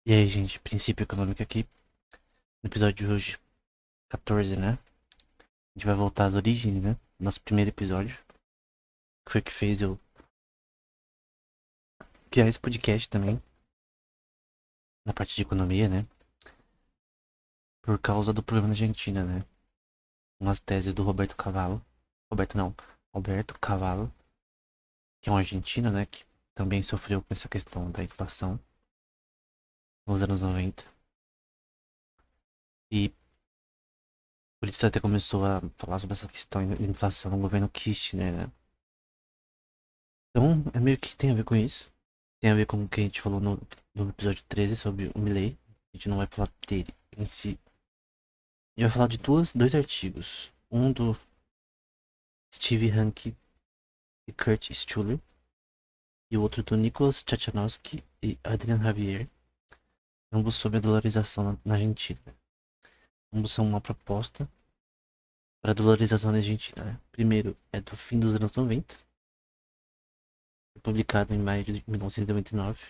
E aí, gente, princípio econômico aqui. No episódio de hoje, 14, né? A gente vai voltar às origens, né? Nosso primeiro episódio. Que foi o que fez eu criar esse podcast também. Na parte de economia, né? Por causa do problema na Argentina, né? Umas teses do Roberto Cavallo. Roberto não. Alberto Cavallo. Que é um argentino, né? Que também sofreu com essa questão da inflação nos anos 90. E por isso até começou a falar sobre essa questão de inflação no governo Kirchner, né? Então, é meio que tem a ver com isso. Tem a ver com o que a gente falou no episódio 13 sobre o Milley. A gente não vai falar dele em si. A gente vai falar de dois artigos. Um do Steve Hanke e Kurt Schuller. E o outro do Nicholas Tchachanovsky e Adrian Javier. Ambos sobre a dolarização na Argentina. Ambos são uma proposta para a dolarização na Argentina, né? Primeiro é do fim dos anos 90. Foi publicado em maio de 1999.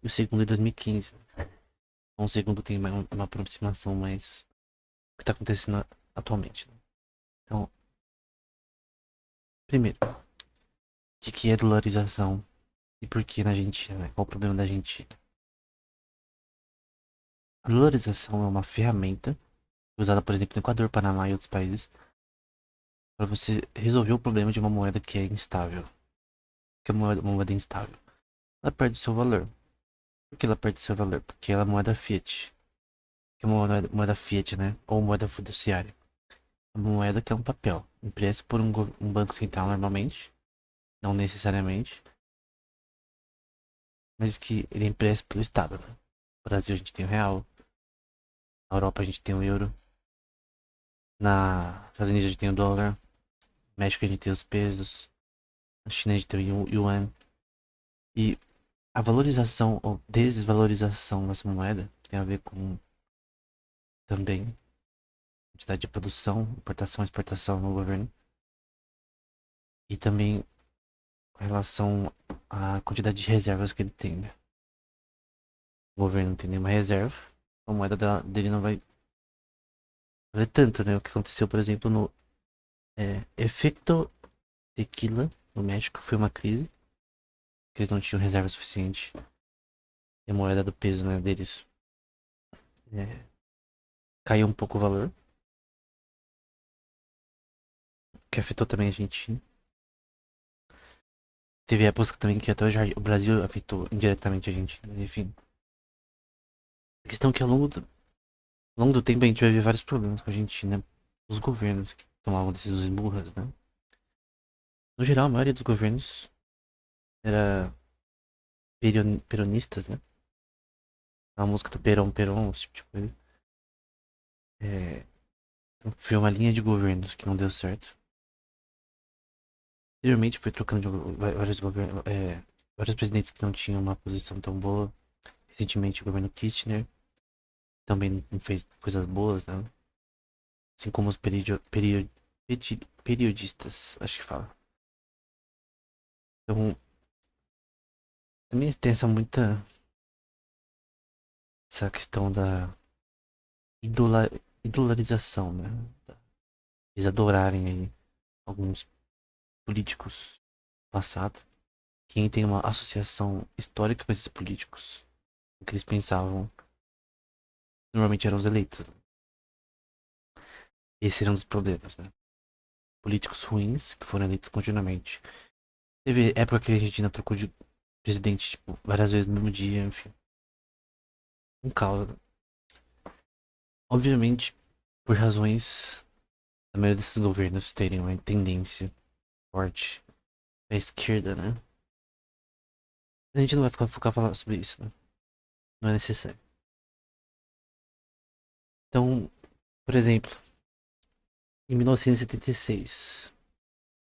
E o segundo é 2015. Então, o segundo tem uma aproximação mais o que está acontecendo atualmente, né? Então, primeiro, o que é dolarização e por que na Argentina, né? Qual o problema da Argentina? A dolarização é uma ferramenta usada, por exemplo, no Equador, Panamá e outros países para você resolver o problema de uma moeda que é instável. Que é uma moeda instável. Ela perde seu valor. Por que ela perde seu valor? Porque ela é moeda fiat. Que é uma moeda fiat, né? Ou moeda fiduciária. É uma moeda que é um papel, impresso por um banco central normalmente, não necessariamente, mas que ele é impresso pelo Estado, né? No Brasil a gente tem o real, na Europa a gente tem o euro, na Estados Unidos a gente tem o dólar, no México a gente tem os pesos, na China a gente tem o yuan. E a valorização ou desvalorização dessa moeda tem a ver com também quantidade de produção, importação e exportação no governo. E também com relação à quantidade de reservas que ele tem, né? O governo não tem nenhuma reserva, a moeda dele não vai valer tanto, né? O que aconteceu, por exemplo, no efecto tequila no México foi uma crise, que eles não tinham reserva suficiente. E a moeda do peso, né, deles é, caiu um pouco o valor, que afetou também a Argentina. Teve épocas também que até o Brasil afetou indiretamente a Argentina, enfim. A questão é que ao longo do tempo a gente vai ver vários problemas com a Argentina, os governos que tomavam decisões burras, né? No geral, a maioria dos governos era peronistas, né? A música do Perón, Perón, esse tipo de coisa. É, então foi uma linha de governos que não deu certo. Anteriormente foi trocando vários governos, vários presidentes que não tinham uma posição tão boa. Recentemente o governo Kirchner também não fez coisas boas, né? Assim como os periodistas, acho que fala. Então, também tem essa questão da idola, idolarização, né? Eles adorarem aí alguns políticos do passado. Quem tem uma associação histórica com esses políticos, o que eles pensavam, normalmente eram os eleitos. Esse era um dos problemas, né? Políticos ruins que foram eleitos continuamente. Teve época que a Argentina trocou de presidente, tipo, várias vezes no mesmo dia, enfim. Um caos. Obviamente, por razões da maioria desses governos terem uma tendência forte à esquerda, né? A gente não vai focar falar sobre isso, né? Não é necessário. Então, por exemplo, em 1976,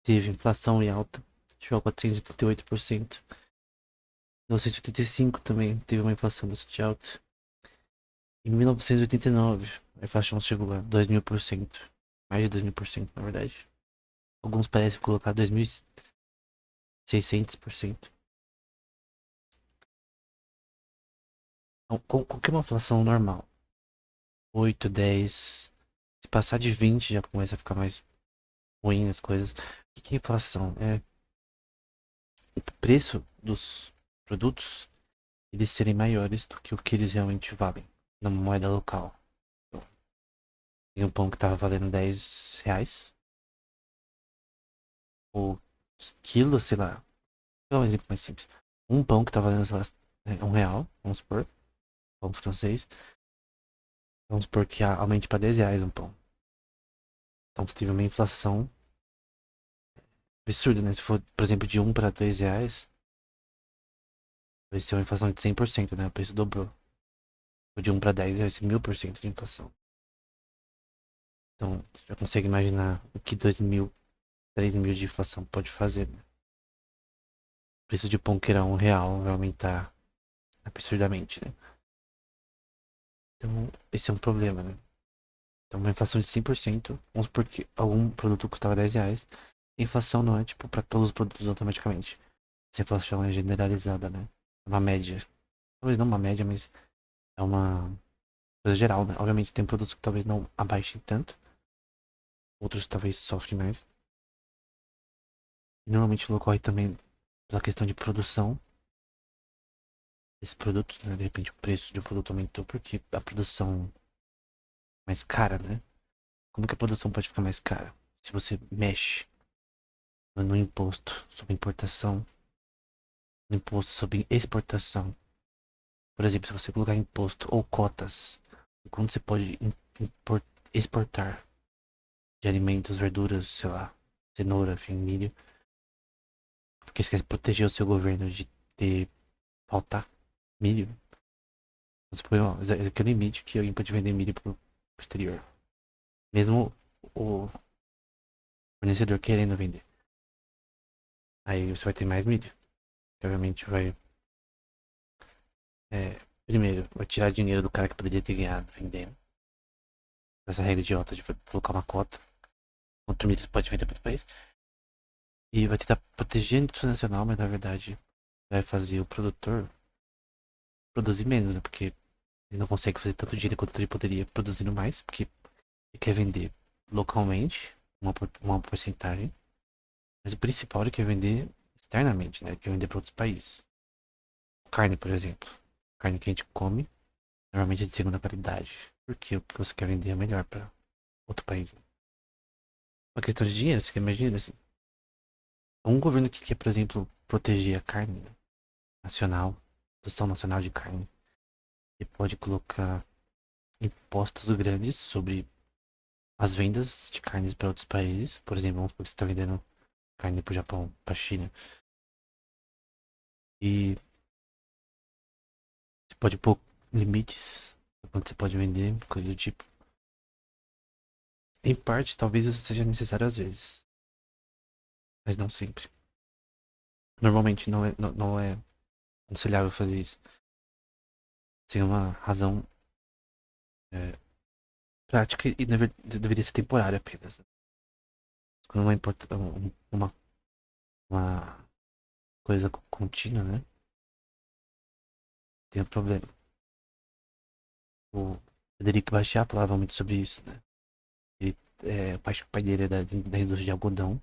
teve inflação e alta, chegou a 438%. Em 1985 também teve uma inflação bastante alta. Em 1989, a inflação chegou a 2000%. Mais de 2000%, na verdade. Alguns parecem colocar 2600%. Então, com que é uma inflação normal? 8, 10. Se passar de 20 já começa a ficar mais ruim as coisas. O que é inflação? É o preço dos produtos eles serem maiores do que o que eles realmente valem na moeda local. Então, tem um pão que tava valendo R$ 10, o quilo, sei lá. Vou dar um exemplo mais simples. Um pão que tá valendo, sei lá, R$ 1, vamos supor, pão francês. Vamos supor que aumente para R$ 10 um pão. Então você teve uma inflação absurda, né? Se for, por exemplo, de um para R$ 2, vai ser uma inflação de 100%, né? O preço dobrou. Ou de um para 10 vai ser 1000% de inflação. Então, você já consegue imaginar o que 2.000, 3.000 de inflação pode fazer, né? O preço de pão que era R$ 1 vai aumentar absurdamente, né? Então, esse é um problema, né? Então, uma inflação de 100%, vamos supor que algum produto custava R$ 10. A inflação não é, tipo, para todos os produtos automaticamente. Essa inflação é generalizada, né? É uma média. Talvez não uma média, mas é uma coisa geral, né? Obviamente tem produtos que talvez não abaixem tanto, outros talvez sofrem mais. E normalmente ocorre também pela questão de produção desses produtos, né? De repente o preço de um produto aumentou porque a produção é mais cara, né? Como que a produção pode ficar mais cara? Se você mexe no imposto sobre importação, no imposto sobre exportação. Por exemplo, se você colocar imposto ou cotas, quando você pode exportar de alimentos, verduras, sei lá, cenoura, enfim, milho, porque você quer proteger o seu governo de ter faltar milho. Você põe, ó, esse aqui é o limite que alguém pode vender milho pro exterior. Mesmo o fornecedor querendo vender. Aí você vai ter mais milho. Que obviamente vai. Primeiro, vai tirar dinheiro do cara que poderia ter ganhado vendendo. Essa regra idiota de colocar uma cota. Quanto milho você pode vender para o país. E vai tentar proteger a indústria nacional, mas na verdade vai fazer o produtor produzir menos, né? Porque ele não consegue fazer tanto dinheiro quanto ele poderia produzindo mais, porque ele quer vender localmente uma porcentagem, mas o principal ele quer vender externamente, né? Ele quer vender para outros países. Carne, por exemplo. Carne que a gente come, normalmente é de segunda qualidade, porque o que você quer vender é melhor para outro país. Né? Uma questão de dinheiro, você imagina assim. Um governo que quer, por exemplo, proteger a carne nacional, produção nacional de carne, ele pode colocar impostos grandes sobre as vendas de carnes para outros países. Por exemplo, vamos supor que você está vendendo carne para o Japão, para a China. E você pode pôr limites para quanto você pode vender, coisa do tipo. Em parte, talvez isso seja necessário às vezes, mas não sempre. Normalmente não é aconselhável fazer isso sem uma razão é, prática e deveria ser temporária apenas. Né? Quando uma, uma coisa contínua, né? Tem um problema. O Frederico Bastiat falava muito sobre isso, né? Ele, o pai dele é da indústria de algodão.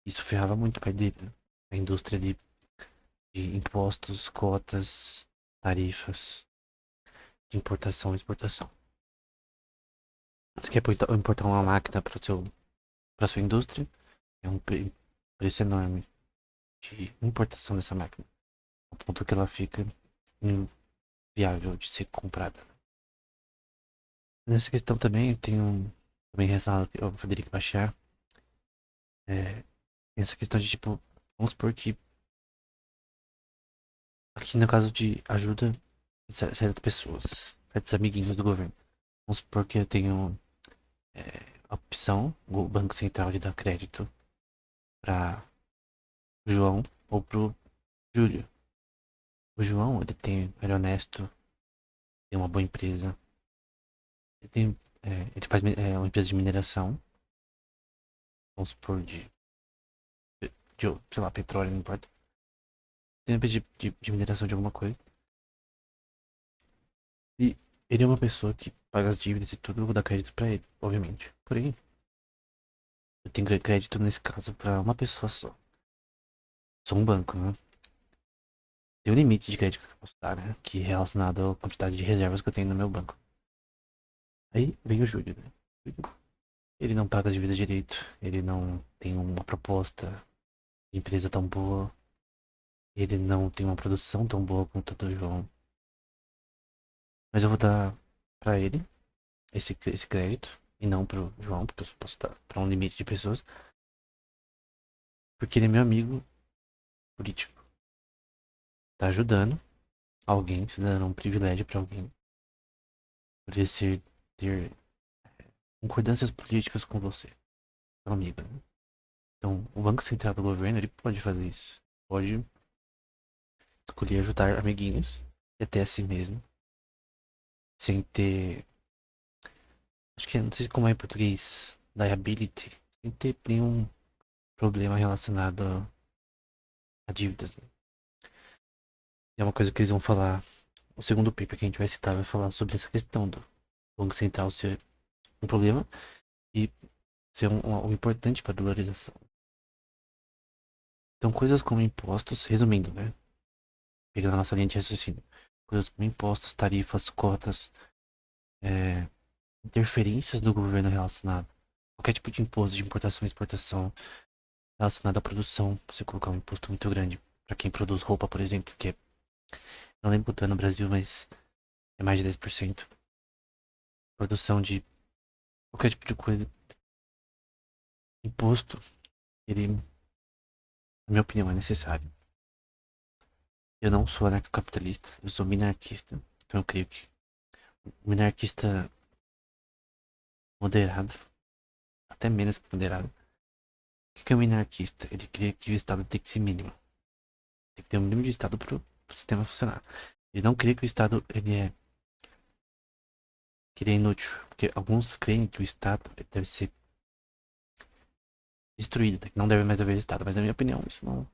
Isso ferrava muito o pai dele, né? A indústria de impostos, cotas, tarifas, de importação e exportação. Você quer importar uma máquina para sua indústria? É um preço enorme de importação dessa máquina, ao ponto que ela fica inviável de ser comprada. Nessa questão também tem também relacionado ao Frederico Bachar, é, essa questão de tipo, vamos supor que aqui no caso de ajuda certas pessoas, certos amiguinhos do governo, vamos supor que eu tenho é, a opção, o Banco Central de dar crédito para João ou pro Júlio. O João, ele é honesto, tem uma boa empresa, ele faz uma empresa de mineração, vamos supor sei lá, petróleo, não importa. Tem uma empresa de mineração de alguma coisa. Ele é uma pessoa que paga as dívidas e tudo, eu vou dar crédito pra ele, obviamente. Porém, eu tenho crédito nesse caso pra uma pessoa só. Sou um banco, né? Tem um limite de crédito que eu posso dar, né? Que é relacionado à quantidade de reservas que eu tenho no meu banco. Aí vem o Júlio, né? Ele não paga as dívidas direito, ele não tem uma proposta de empresa tão boa, ele não tem uma produção tão boa quanto a do João. Mas eu vou dar pra ele esse crédito e não pro João, porque eu só posso dar pra um limite de pessoas, porque ele é meu amigo político. Tá ajudando alguém, se dando um privilégio pra alguém, por ele ter concordâncias políticas com você, meu amigo, né? Então, o Banco Central do governo, ele pode fazer isso. Pode escolher ajudar amiguinhos, e até a si mesmo, sem ter. Acho que não sei como é em português. Liability. Sem ter nenhum problema relacionado a dívidas, né? É uma coisa que eles vão falar. O segundo paper que a gente vai citar vai falar sobre essa questão do Banco Central ser um problema e ser um importante para a dolarização. Então, coisas como impostos, resumindo, né? Pegando a nossa linha de raciocínio. Coisas como impostos, tarifas, cotas, é, interferências do governo relacionado. Qualquer tipo de imposto de importação e exportação relacionado à produção. Você colocar um imposto muito grande para quem produz roupa, por exemplo, que é, não lembro quanto é no Brasil, mas é mais de 10%. Produção de qualquer tipo de coisa. Imposto, ele, na minha opinião, é necessário. Eu não sou anarcocapitalista, eu sou minarquista. Então eu creio que o minarquista moderado, até menos que moderado. O que é um minarquista? Ele crê que o Estado tem que ser mínimo. Tem que ter um mínimo de Estado para o sistema funcionar. Ele não crê que o Estado ele é inútil. Porque alguns creem que o Estado deve ser destruído, né? Que não deve mais haver Estado. Mas na minha opinião, isso não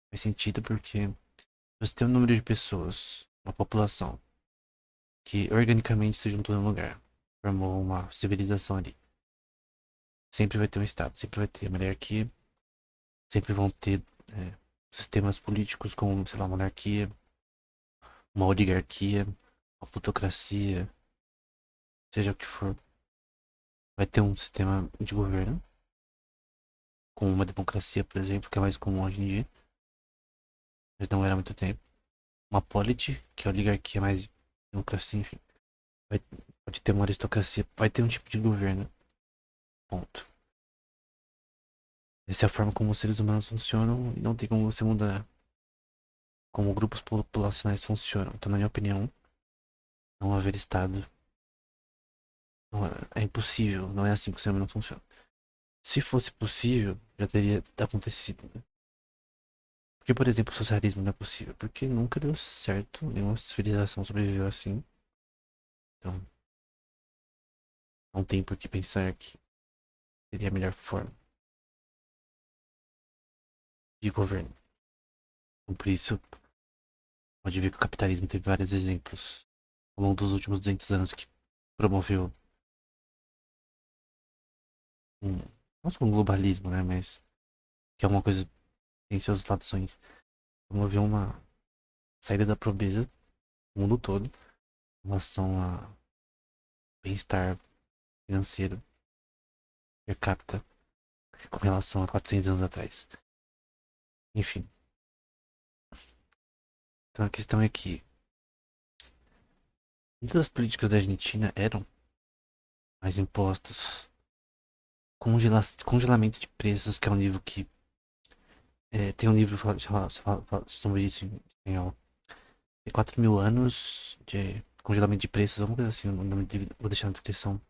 faz sentido porque você tem um número de pessoas, uma população, que organicamente se juntou em um lugar, formou uma civilização ali. Sempre vai ter um Estado, sempre vai ter uma hierarquia, sempre vão ter sistemas políticos como, sei lá, monarquia, uma oligarquia, uma plutocracia, seja o que for. Vai ter um sistema de governo, como uma democracia, por exemplo, que é mais comum hoje em dia, mas não era há muito tempo. Uma polity, que é a oligarquia mais democracia, enfim. Vai, pode ter uma aristocracia, vai ter um tipo de governo. Ponto. Essa é a forma como os seres humanos funcionam e não tem como você mudar como grupos populacionais funcionam. Então, na minha opinião, não haver Estado é impossível. Não é assim que o ser humano funciona. Se fosse possível, já teria acontecido, né? Porque, por exemplo, o socialismo não é possível. Porque nunca deu certo, nenhuma civilização sobreviveu assim. Então, não tem por que pensar que seria a melhor forma de governo. Então, por isso, pode ver que o capitalismo teve vários exemplos ao longo dos últimos 200 anos que promoveu um, não só um globalismo, né, mas que é uma coisa que tem seus lados ruins. Promoveu uma saída da pobreza no mundo todo em relação a bem-estar financeiro per capita com relação a 400 anos atrás. Enfim, então a questão é que muitas das políticas da Argentina eram mais impostos, congelamento de preços, que é um livro que tem um livro sobre isso em espanhol. Tem 4 mil anos de congelamento de preços, alguma coisa assim, o nome do livro, vou deixar na descrição.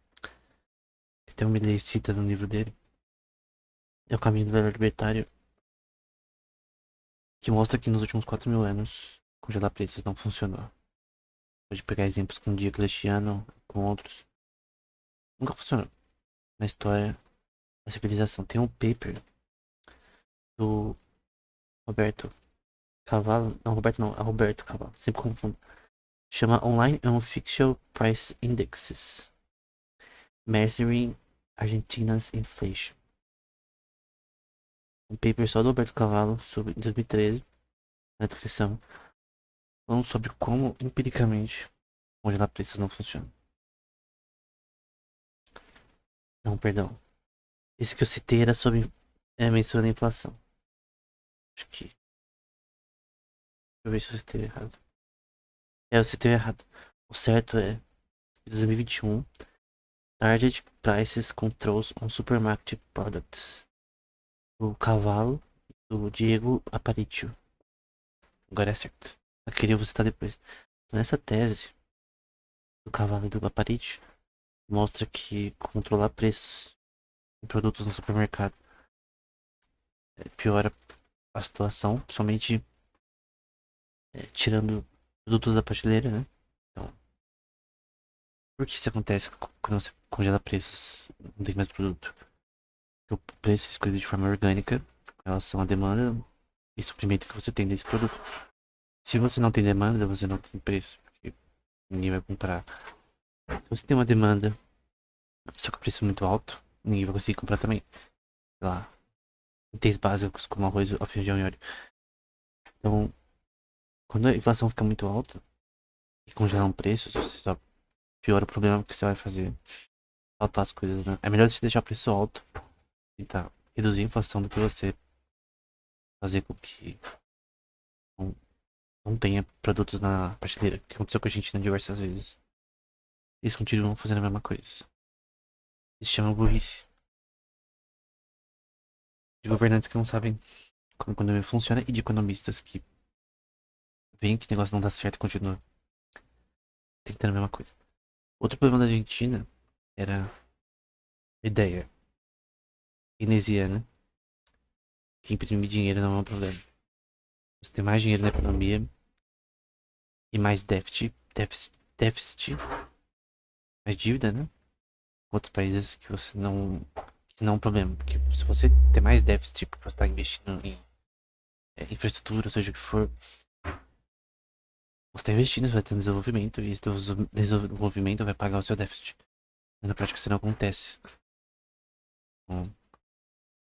Tem um ele cita no livro dele. É o caminho do velho libertário, que mostra que nos últimos 4 mil anos congelar preços não funcionou. Pode pegar exemplos com Diocleciano, com outros. Nunca funcionou na história da civilização. Tem um paper do Roberto Cavallo. Não, Roberto não, é Roberto Cavallo. Sempre confundo. Chama Online Unofficial Price Indexes Measuring Argentina's Inflation. Um paper só do Alberto Cavallo sobre, em 2013, na descrição, falando sobre como empiricamente congelar preços não funciona. Não, perdão. Esse que eu citei era sobre mensurando a inflação. Acho que. Deixa eu ver se eu citei errado. Eu citei errado. O certo é 2021. Target Prices Controls on Supermarket Products. O Cavalo do Diego Aparicio. Agora é certo. Eu queria você citar depois. Nessa tese do Cavalo e do Aparicio, mostra que controlar preços em produtos no supermercado piora a situação, principalmente tirando produtos da prateleira, né? Então, por que isso acontece quando você congela preços? Não tem mais produto. Porque o preço é escolhido de forma orgânica em relação à demanda e suprimento que você tem desse produto. Se você não tem demanda, você não tem preço, porque ninguém vai comprar. Se você tem uma demanda, só que o preço é muito alto, ninguém vai conseguir comprar também. Sei lá, itens básicos como arroz, feijão e óleo. Então, quando a inflação fica muito alta e congelam preços, você só piora o problema que você vai fazer faltar as coisas, né? É melhor você deixar o preço alto, tentar reduzir a inflação do que você fazer com que não, não tenha produtos na prateleira, que aconteceu com a Argentina diversas vezes. Eles continuam fazendo a mesma coisa. Isso chama burrice. De governantes que não sabem como a economia funciona e de economistas que veem que o negócio não dá certo e continuam tentando a mesma coisa. Outro problema da Argentina era a ideia keynesiana que imprimir dinheiro não é um problema. Você tem mais dinheiro na economia e mais déficit, mais dívida, né? Outros países que você não. Que não é um problema. Porque se você tem mais déficit porque você está investindo em infraestrutura, ou seja o que for, você está investindo, você vai ter um desenvolvimento e esse desenvolvimento vai pagar o seu déficit. Mas na prática isso não acontece. Então,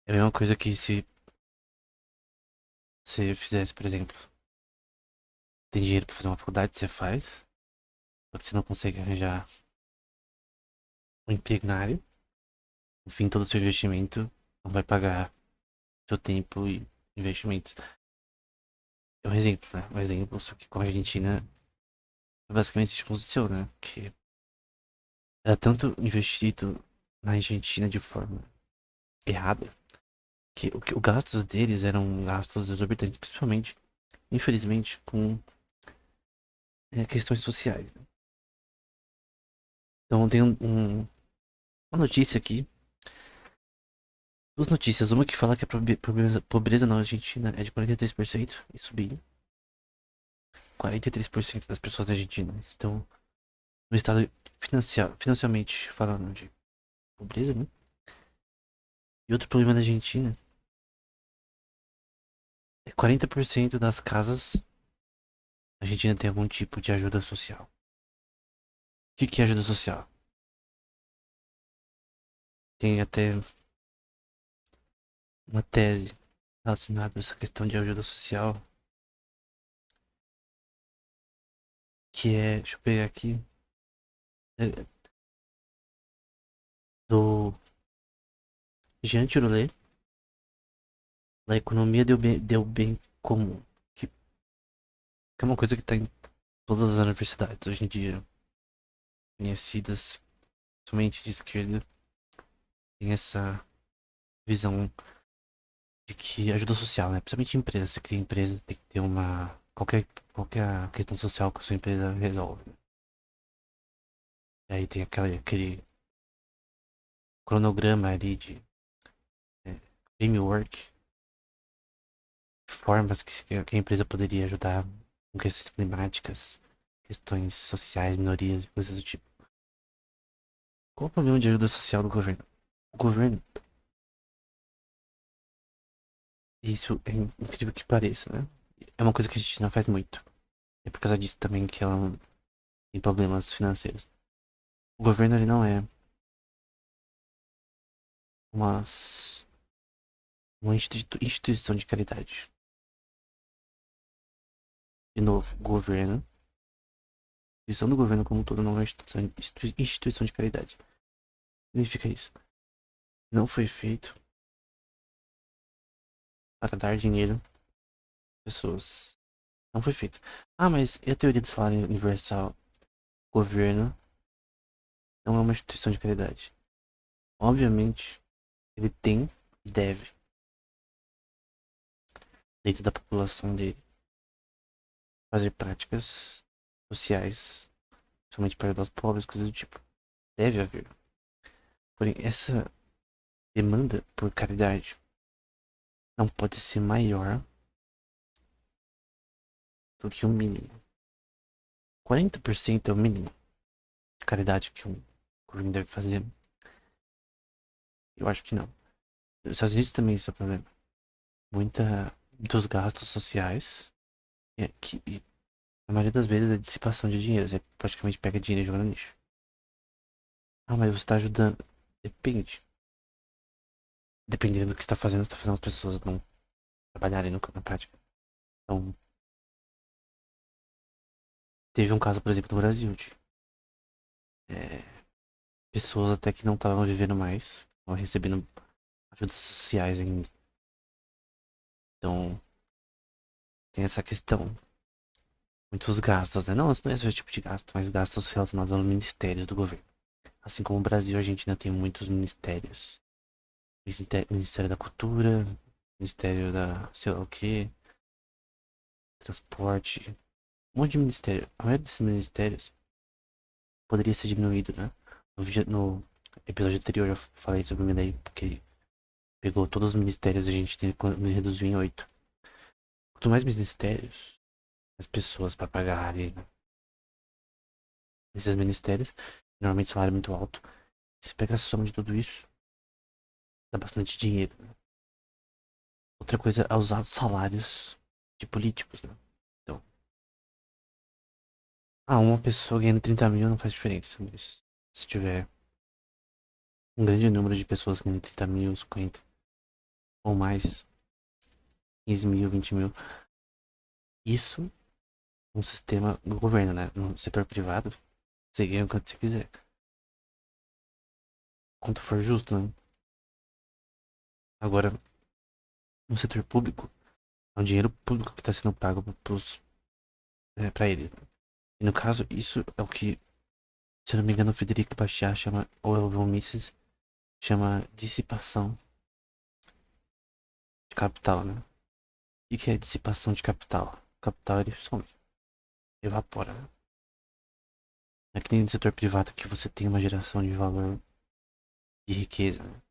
é a mesma coisa que se você fizesse, por exemplo, tem dinheiro para fazer uma faculdade, você faz, só que você não consegue arranjar um emprego na área, no fim todo o seu investimento não vai pagar seu tempo e investimentos. É um exemplo, né? Um exemplo, só que com a Argentina basicamente isso aconteceu, né? Que era tanto investido na Argentina de forma errada que os gastos deles eram gastos exorbitantes, principalmente, infelizmente, com questões sociais, né? Então tem uma notícia aqui, duas notícias, uma que fala que a pobreza na Argentina é de 43% e subindo. 43% das pessoas da Argentina estão no estado financialmente falando de pobreza, né? E outro problema da Argentina é 40% das casas da Argentina tem algum tipo de ajuda social. O que é ajuda social? Tem até uma tese relacionada a essa questão de ajuda social, que é, deixa eu pegar aqui, é, do Jean Tirole, da economia deu bem comum, que é uma coisa que está em todas as universidades hoje em dia, conhecidas, somente de esquerda, tem essa visão de que ajuda social, né? Principalmente empresas, você cria empresas, tem que ter uma, qualquer questão social que a sua empresa resolve, né? E aí tem aquele cronograma ali de framework, formas que a empresa poderia ajudar com questões climáticas, questões sociais, minorias e coisas do tipo. Qual o problema de ajuda social do governo? O governo, isso é incrível que pareça, né? É uma coisa que a gente não faz muito. É por causa disso também que ela tem problemas financeiros. O governo ele não é uma, uma instituição de caridade. De novo, governo, a instituição do governo como um todo não é uma instituição de caridade. Significa isso. Não foi feito para dar dinheiro às pessoas. Não foi feito. Ah, mas e a teoria do salário universal? O governo não é uma instituição de caridade. Obviamente, ele tem e deve, dentro da população dele, fazer práticas sociais, somente para os pobres, coisas do tipo. Deve haver. Porém, essa demanda por caridade não pode ser maior do que o mínimo. 40% é o mínimo de caridade que um governo deve fazer. Eu acho que não. Nos Estados Unidos também isso é um problema. Muitos gastos sociais, que a maioria das vezes é dissipação de dinheiro. Você praticamente pega dinheiro e joga no lixo. Ah, mas você está ajudando. Depende. Dependendo do que você está fazendo as pessoas não trabalharem na prática. Então, teve um caso, por exemplo, no Brasil, de é, pessoas até que não estavam vivendo mais, estavam recebendo ajudas sociais ainda. Então, tem essa questão. Muitos gastos, né? Não, não é só esse tipo de gasto, mas gastos relacionados aos ministérios do governo. Assim como o Brasil, a gente ainda tem muitos ministérios. Ministério da Cultura, Ministério da sei lá o que, Transporte, um monte de ministério. A maioria desses ministérios poderia ser diminuído, né? No episódio anterior eu falei sobre o Milley, porque pegou todos os ministérios e a gente reduziu em 8. Quanto mais ministérios, mais pessoas para pagarem, né? Esses ministérios, normalmente salário é muito alto. Se pegar a soma de tudo isso, dá bastante dinheiro, né? Outra coisa é os altos salários de políticos, né? Então, uma pessoa ganhando 30 mil não faz diferença, mas se tiver um grande número de pessoas ganhando 30 mil, 50 ou mais, 15 mil, 20 mil, isso um sistema do governo, né? No setor privado, você ganha o quanto você quiser. Quanto for justo, né? Agora, no setor público, é um dinheiro público que está sendo pago para eles, né? E no caso, isso é o que, se eu não me engano, o Frederico Bastiat chama, ou é o Mises, chama dissipação de capital, né? E que é dissipação de capital? Capital ele some, evapora, né? Não é que nem no setor privado que você tem uma geração de valor de riqueza, né?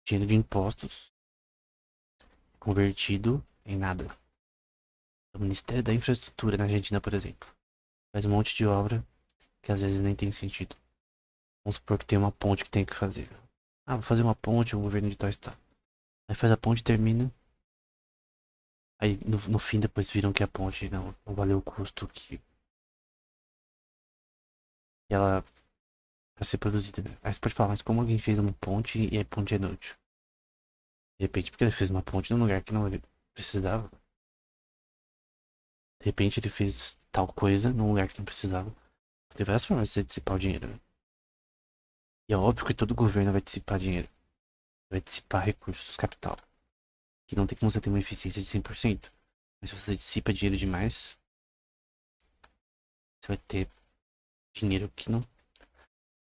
Dinheiro de impostos convertido em nada. O Ministério da Infraestrutura na Argentina, por exemplo, faz um monte de obra que às vezes nem tem sentido. Vamos supor que tem uma ponte que tem que fazer. Ah, vou fazer uma ponte, o governo de tal estado. Aí faz a ponte, termina. Aí no fim depois viram que a ponte não valeu o custo que ela para ser produzida, né? Aí você pode falar, mas como alguém fez uma ponte e a ponte é inútil? De repente, porque ele fez uma ponte num lugar que não precisava. De repente ele fez tal coisa num lugar que não precisava. Tem várias formas de você dissipar o dinheiro, né? E é óbvio que todo governo vai dissipar dinheiro. Vai dissipar recursos, capital. Que não tem como você ter uma eficiência de 100%. Mas se você dissipa dinheiro demais, você vai ter dinheiro que não.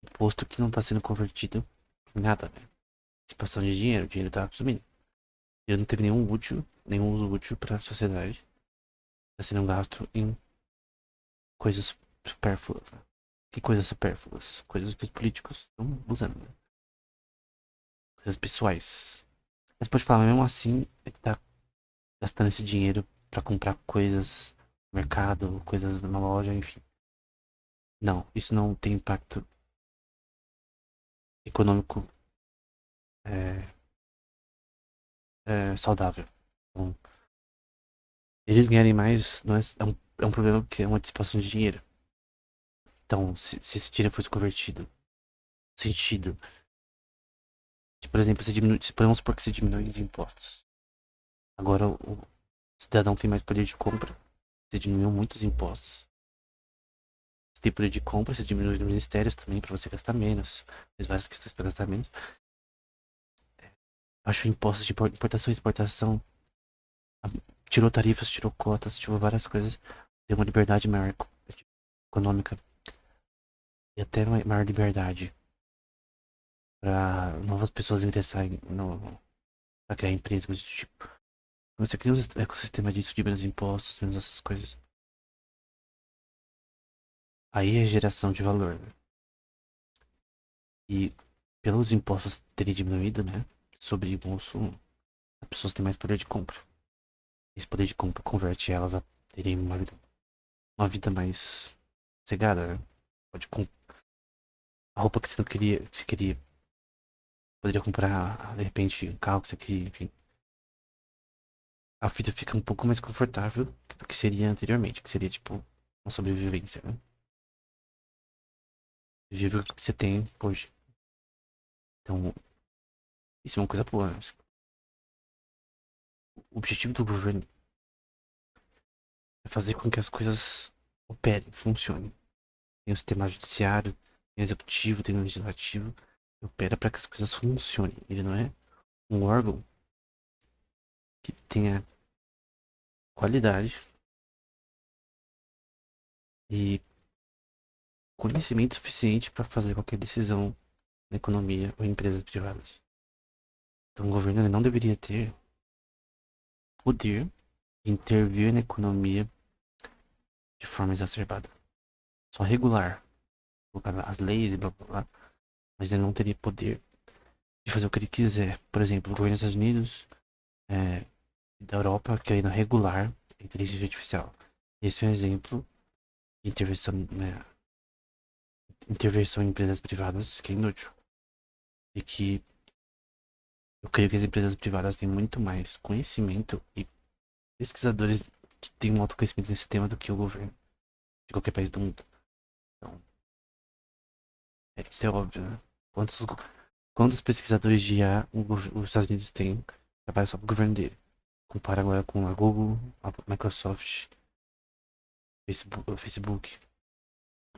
Imposto que não está sendo convertido em nada, né? Dissipação de dinheiro, o dinheiro tá sumindo. O dinheiro não teve nenhum uso útil para a sociedade. Está sendo gasto em coisas supérfluas, né? Que coisas supérfluas? Coisas que os políticos estão usando, né? Coisas pessoais. Mas pode falar, mesmo assim, ele tá gastando esse dinheiro para comprar coisas no mercado, coisas numa loja, enfim. Não, isso não tem impacto econômico é, saudável. Então, eles ganharem mais não é um é um problema porque é uma dissipação de dinheiro. Então, se esse dinheiro fosse convertido no sentido de, por exemplo, podemos supor que se diminui os impostos. Agora o cidadão tem mais poder de compra, se diminuiu muitos impostos. Você tem poder de compra, você diminui os ministérios também para você gastar menos. Faz várias questões para gastar menos. Baixou impostos de importação e exportação. Tirou tarifas, tirou cotas, tirou várias coisas. Deu uma liberdade maior econômica e até maior liberdade para novas pessoas ingressarem para criar empresas. Tipo, você cria um ecossistema disso de menos impostos, menos essas coisas. Aí é geração de valor, né? E pelos impostos terem diminuído, né? Sobre o consumo, as pessoas têm mais poder de compra. Esse poder de compra converte elas a terem uma vida mais cegada, né? Pode a roupa que você não queria, que você queria, poderia comprar, de repente, um carro que você queria, enfim. A vida fica um pouco mais confortável do que seria anteriormente, que seria tipo uma sobrevivência, né? Vive o que você tem hoje. Então, isso é uma coisa boa, né? O objetivo do governo é fazer com que as coisas operem, funcionem. Tem o sistema judiciário, tem o executivo, tem o legislativo. Opera para que as coisas funcionem. Ele não é um órgão que tenha qualidade e conhecimento suficiente para fazer qualquer decisão na economia ou em empresas privadas. Então o governo ele não deveria ter poder de intervir na economia de forma exacerbada. Só regular, colocar as leis e blá blá blá, mas ele não teria poder de fazer o que ele quiser. Por exemplo, o governo dos Estados Unidos, é, da Europa, querendo regular a inteligência artificial. Esse é um exemplo de intervenção, né, intervenção em empresas privadas que é inútil. E que eu creio que as empresas privadas têm muito mais conhecimento e pesquisadores que têm um alto conhecimento nesse tema do que o governo de qualquer país do mundo. Então, isso é óbvio, né? Quantos pesquisadores de IA os Estados Unidos têm que trabalham só para o governo dele? Compara agora com a Google, a Microsoft, Facebook,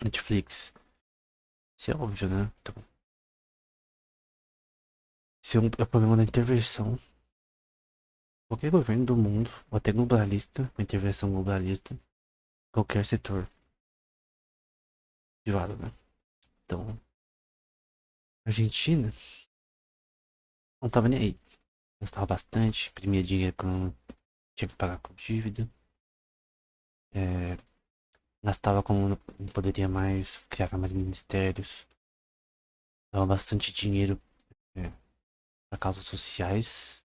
Netflix. Isso é óbvio, né? Então, esse é o problema da intervenção. Qualquer governo do mundo, ou até globalista, uma intervenção globalista, qualquer setor privado, né? Então, a Argentina não tava nem aí. Gastava bastante, imprimia dinheiro quando tinha que pagar com dívida. É, gastava como não poderia mais, criava mais ministérios. Dava bastante dinheiro para causas sociais.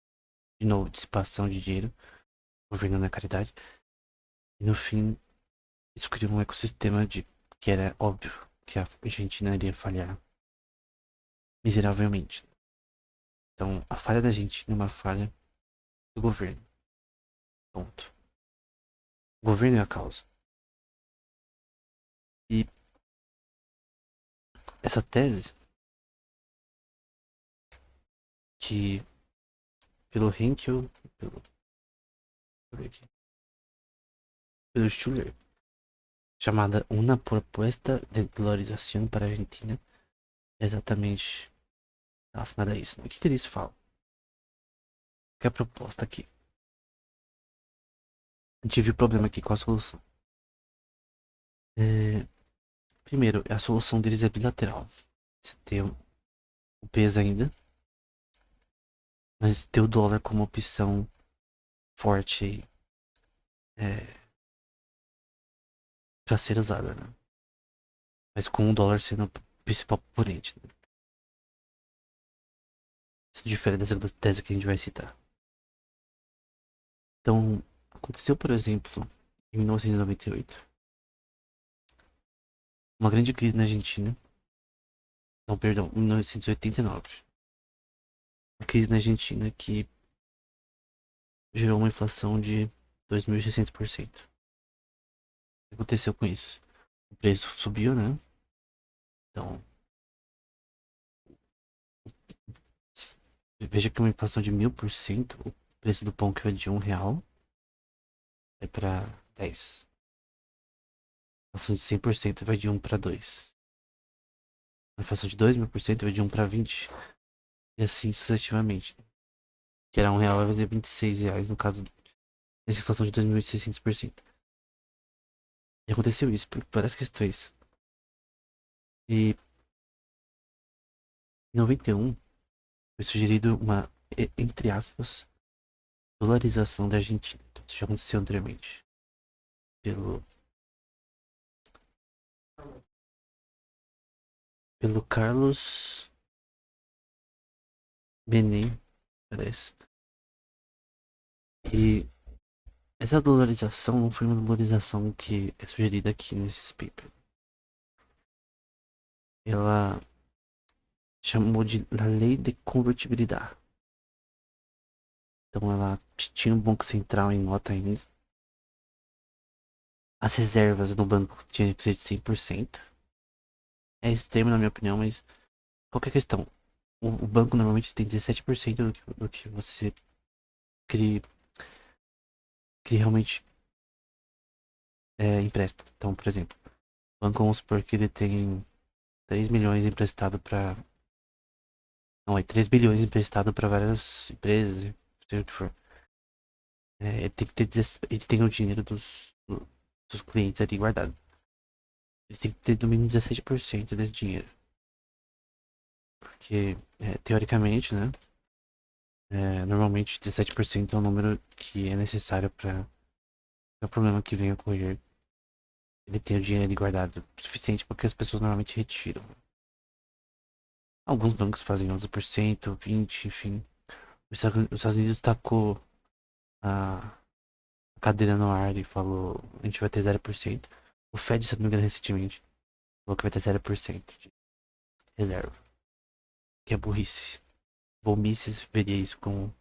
De novo, dissipação de dinheiro, governo na caridade. E no fim, isso criou um ecossistema de que era óbvio que a Argentina iria falhar miseravelmente. Então, a falha da Argentina é uma falha do governo. Ponto. O governo é a causa. E essa tese que pelo Henkel, pelo, deixa eu ver aqui, pelo Schuller, chamada Una Propuesta de Dolarización para a Argentina, é exatamente relacionada a isso. Né? O que eles falam? Que é a proposta aqui? A gente viu o problema aqui com a solução. É, primeiro, a solução deles é bilateral. Você tem o peso ainda, mas ter o dólar como opção forte aí, para ser usada, né? Mas com o dólar sendo o principal componente. Né? Isso difere dessa tese que a gente vai citar. Então, aconteceu, por exemplo, em 1998, uma grande crise na Argentina. Não, perdão, 1989. Uma crise na Argentina que gerou uma inflação de 2.600%. aconteceu com isso? O preço subiu, né? Então, s- veja que uma inflação de 1000%, o preço do pão que vai de R$ 1 vai para 10. A inflação de 100% vai de 1 para 2. A inflação de 2000% vai de 1 para 20. E assim sucessivamente. Que era R$ 1 vai fazer R$ 26 no caso dessa inflação de 2600%. E aconteceu isso por várias questões. E em 91 foi sugerido uma, entre aspas, dolarização da Argentina. Então, isso já aconteceu anteriormente. Pelo, pelo Carlos Menem, parece. E essa dolarização não foi uma dolarização que é sugerida aqui nesses papers. Ela chamou de la lei de convertibilidade. Então ela tinha um banco central em nota ainda. As reservas no banco tinham que ser de 100%. É extremo na minha opinião, mas qualquer questão. O banco normalmente tem 17% do que você cria, que realmente empresta. Então, por exemplo, o banco, vamos supor que ele tem 3 milhões emprestado para. Não, é 3 bilhões emprestado para várias empresas, seja o que for. Ele tem que ter ele tem o dinheiro dos clientes ali guardado. Ele tem que ter no mínimo 17% desse dinheiro. Porque, teoricamente, né? Normalmente 17% é o número que é necessário para o problema que venha a ocorrer. Ele tem o dinheiro ali guardado suficiente porque as pessoas normalmente retiram. Alguns bancos fazem 11%, 20%, enfim. Os Estados Unidos tacou a cadeira no ar e falou: a gente vai ter 0%. O Fed, se não me engano, recentemente falou que vai ter 0% de reserva. Que é burrice. Mises veria isso como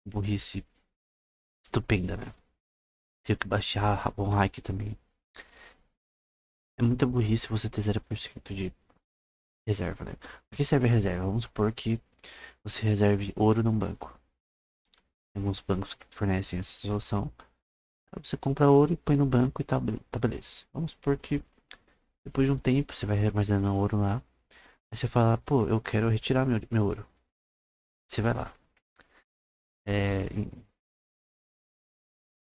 burrice estupenda, né? Tenho que baixar o hike também. É muita burrice você ter 0% de reserva, né? Por que serve a reserva? Vamos supor que você reserve ouro num banco. Tem alguns bancos que fornecem essa solução. Aí você compra ouro e põe no banco e tá beleza. Vamos supor que depois de um tempo você vai armazenando ouro lá. Aí você fala, pô, eu quero retirar meu ouro. Você vai lá. É,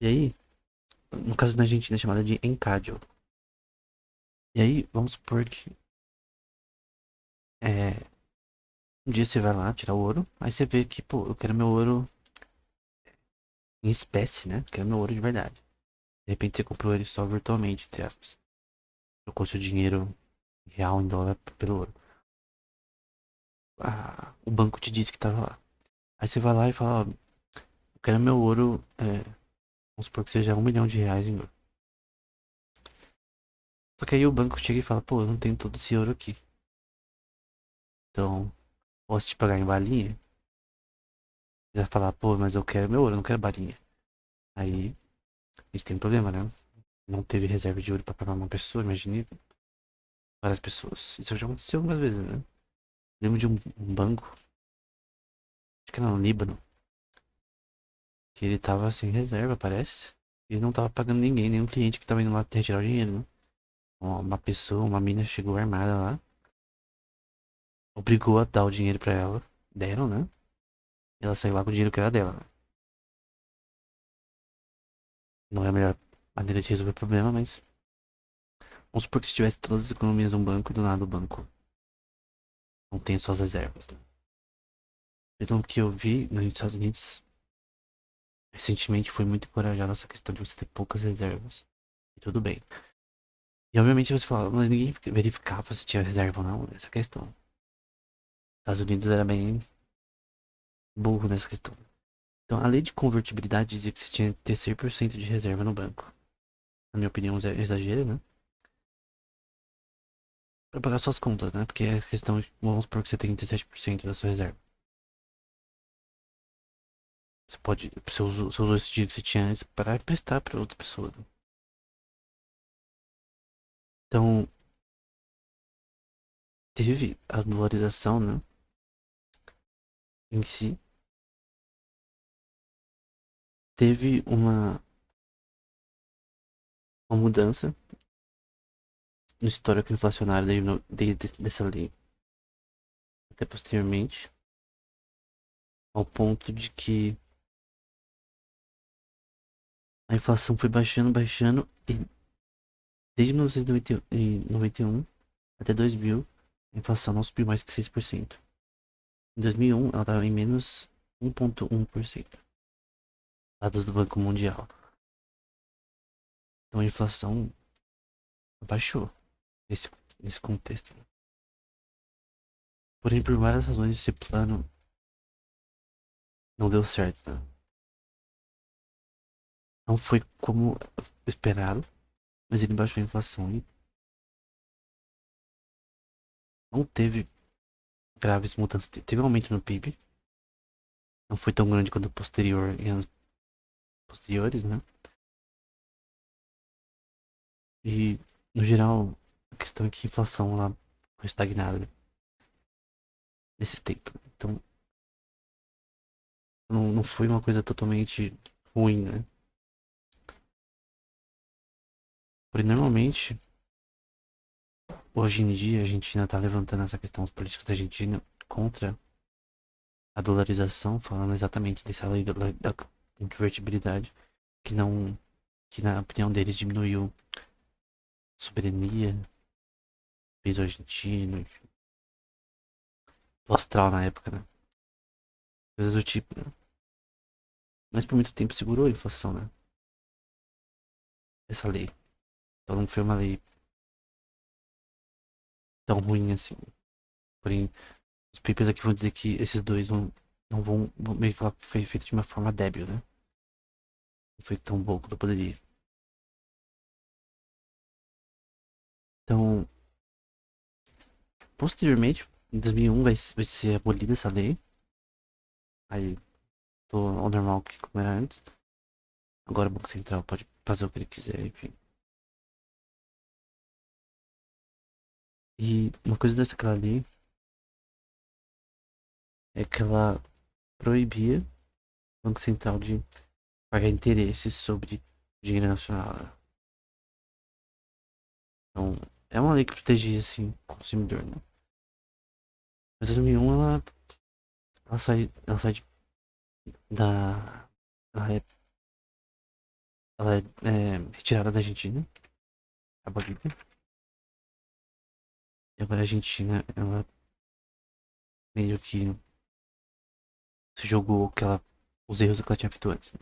e aí, no caso da Argentina é chamada de encádio. E aí, vamos supor que é, um dia você vai lá tirar o ouro. Aí você vê que, pô, eu quero meu ouro em espécie, né? Quero meu ouro de verdade. De repente você comprou ele só virtualmente, entre aspas. Trocou seu dinheiro real em dólar pelo ouro. O banco te disse que tava lá. Aí você vai lá e fala, ó, eu quero meu ouro, vamos supor que seja R$ 1 milhão em ouro. Só que aí o banco chega e fala, pô, eu não tenho todo esse ouro aqui. Então, posso te pagar em balinha? Você vai falar, pô, mas eu quero meu ouro, eu não quero balinha. Aí, a gente tem um problema, né? Não teve reserva de ouro pra pagar uma pessoa, imagine várias pessoas. Isso já aconteceu algumas vezes, né? Lembro de um banco, acho que era no Líbano, que ele tava sem reserva, parece. E não tava pagando ninguém, nenhum cliente que tava indo lá retirar o dinheiro, né? Uma pessoa, uma mina chegou armada lá, obrigou a dar o dinheiro pra ela. Deram, né? E ela saiu lá com o dinheiro que era dela, né? Não é a melhor maneira de resolver o problema, mas vamos supor que se tivesse todas as economias no banco e do nada o banco não tem suas reservas, né? Então o que eu vi nos Estados Unidos recentemente foi muito encorajado essa questão de você ter poucas reservas. E tudo bem. E obviamente você fala, mas ninguém verificava se tinha reserva ou não. Essa questão. Os Estados Unidos era bem burro nessa questão. Então a lei de convertibilidade dizia que você tinha que ter 100% de reserva no banco. Na minha opinião, é exagero, né? Pra pagar suas contas, né? Porque é questão de, vamos supor que você tem 17% da sua reserva. Você pode, você usou esse dinheiro que você tinha antes para emprestar para outras pessoas, né? Então, teve a dolarização, né? Em si. Teve uma mudança no histórico inflacionário dessa lei, até posteriormente, ao ponto de que a inflação foi baixando, baixando, e desde 1991 até 2000, a inflação não subiu mais que 6%. Em 2001, ela estava em menos 1,1%, dados do Banco Mundial. Então a inflação baixou nesse, nesse contexto. Porém, por várias razões, esse plano não deu certo, né? Não foi como esperado, mas ele baixou a inflação e não teve graves mudanças. Teve um aumento no PIB, não foi tão grande quanto o posterior em anos posteriores, né? E, no geral, a questão é que a inflação lá foi estagnada nesse tempo. Então, não foi uma coisa totalmente ruim, né? Porém, normalmente, hoje em dia, a Argentina tá levantando essa questão, os políticos da Argentina, contra a dolarização, falando exatamente dessa lei da convertibilidade, que não, que na opinião deles diminuiu a soberania, peso argentino, enfim, o astral na época, né? Coisas do tipo, né? Mas por muito tempo segurou a inflação, né? Essa lei. Então não foi uma lei tão ruim assim. Porém, os papers aqui vão dizer que esses dois não vão meio que falar que foi feito de uma forma débil, né? Não foi tão bom quanto poderia. Então, posteriormente, em 2001 vai ser abolida essa lei. Aí, tô ao normal que como era antes. Agora o Banco Central pode fazer o que ele quiser, enfim. E uma coisa dessa aquela lei é que ela proibia o Banco Central de pagar interesses sobre dinheiro nacional, né? Então, é uma lei que protegia, assim, o consumidor, né? Mas em 2001 da... Ela é, ela é retirada da Argentina, abolida. E agora a Argentina, ela meio que se jogou os erros que ela tinha feito antes, né?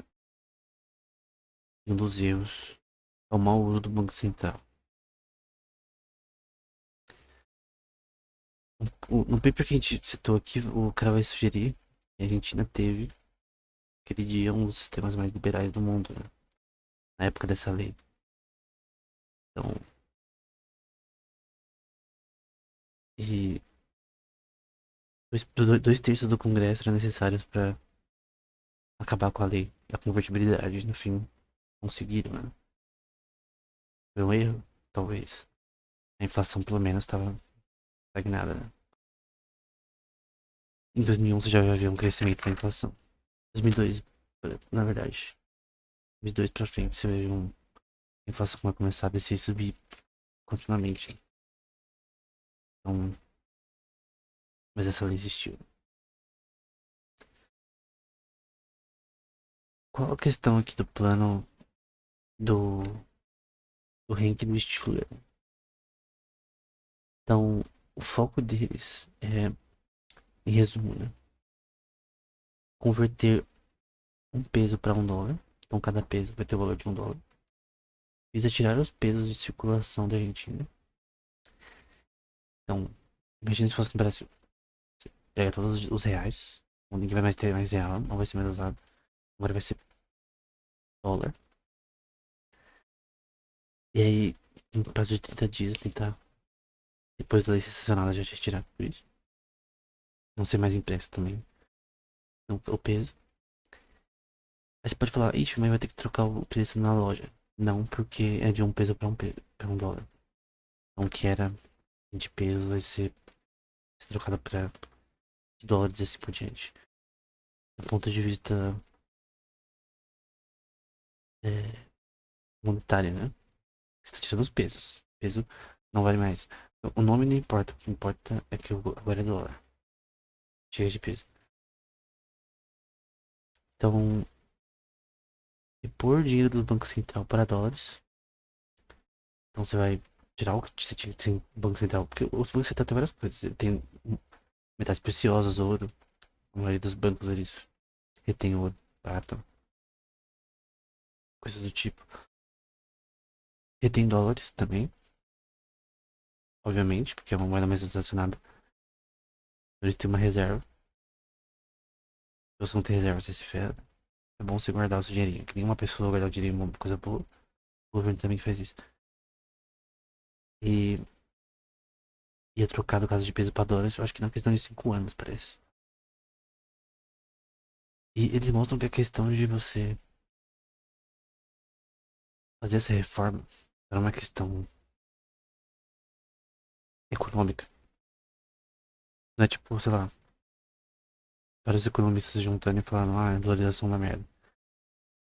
E um dos erros é o mau uso do Banco Central. No paper que a gente citou aqui, o cara vai sugerir que a Argentina teve, aquele dia, um dos sistemas mais liberais do mundo, né? Na época dessa lei. Então, e dois terços do Congresso eram necessários para acabar com a lei da convertibilidade. No fim, conseguiram, né? Foi um erro, talvez. A inflação, pelo menos, estava estagnada, né? Em 2001 você já havia um crescimento da inflação. 2002, na verdade. 2002 pra frente você vê a inflação vai começar a descer e subir continuamente. Então, mas essa lei existiu. Qual a questão aqui do plano do, do Henk e do Schuller? Então, o foco deles é, em resumo, né? Converter um peso para um dólar. Então, cada peso vai ter o valor de um dólar. Visa tirar os pesos de circulação da Argentina. Então, imagina se fosse no Brasil. Você pega todos os reais. Ninguém vai mais ter mais real, não vai ser mais usado. Agora vai ser dólar. E aí, em prazo de 30 dias, tentar, depois da lei ser sancionada, já te retirar por isso. Não ser mais impresso também. Não, o peso. Aí você pode falar, ixi, mas vai ter que trocar o preço na loja. Não, porque é de um peso para um dólar. Então, o que era de peso vai ser trocado para dólares e assim por diante. Do ponto de vista é, monetário, né? Você está tirando os pesos. Peso não vale mais. O nome não importa. O que importa é que agora é dólar. Chega de peso. Então, repor dinheiro do Banco Central para dólares. Então você vai tirar o que você tinha que ter no Banco Central. Porque o Banco Central tem várias coisas. Ele tem metais preciosas, ouro. A maioria dos bancos eles retém ouro, prata, coisas do tipo. Retém dólares também, obviamente, porque é uma moeda mais transacionada. Eles têm uma reserva. Se você não tem reserva, você se ferra. É bom você guardar o seu dinheirinho. Que nenhuma pessoa guardar o dinheiro é uma coisa boa. O governo também faz isso. E ia trocar do caso de peso para dólares, eu acho que na questão de 5 anos, parece. E eles mostram que a questão de você fazer essa reforma era uma questão econômica. Não é tipo, sei lá, vários economistas se juntando e falando, ah, a dolarização da merda.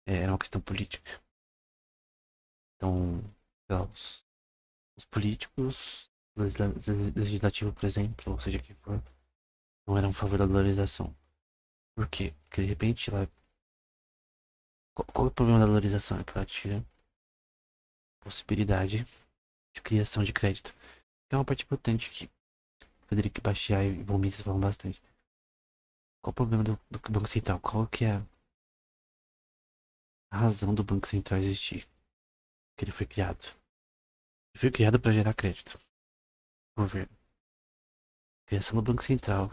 É, era uma questão política. Então, sei lá, os políticos, legislativo, por exemplo, ou seja, quem for, não eram a favor da dolarização. Por quê? Porque de repente ela. Qual é o problema da dolarização? É que ela tira a possibilidade de criação de crédito. Que é uma parte importante que Frederico Bastiat e Von Mises falam bastante. Qual o problema do Banco Central? Qual que é a razão do Banco Central existir? Que ele foi criado. Ele foi criado para gerar crédito. Governo. Criação do Banco Central,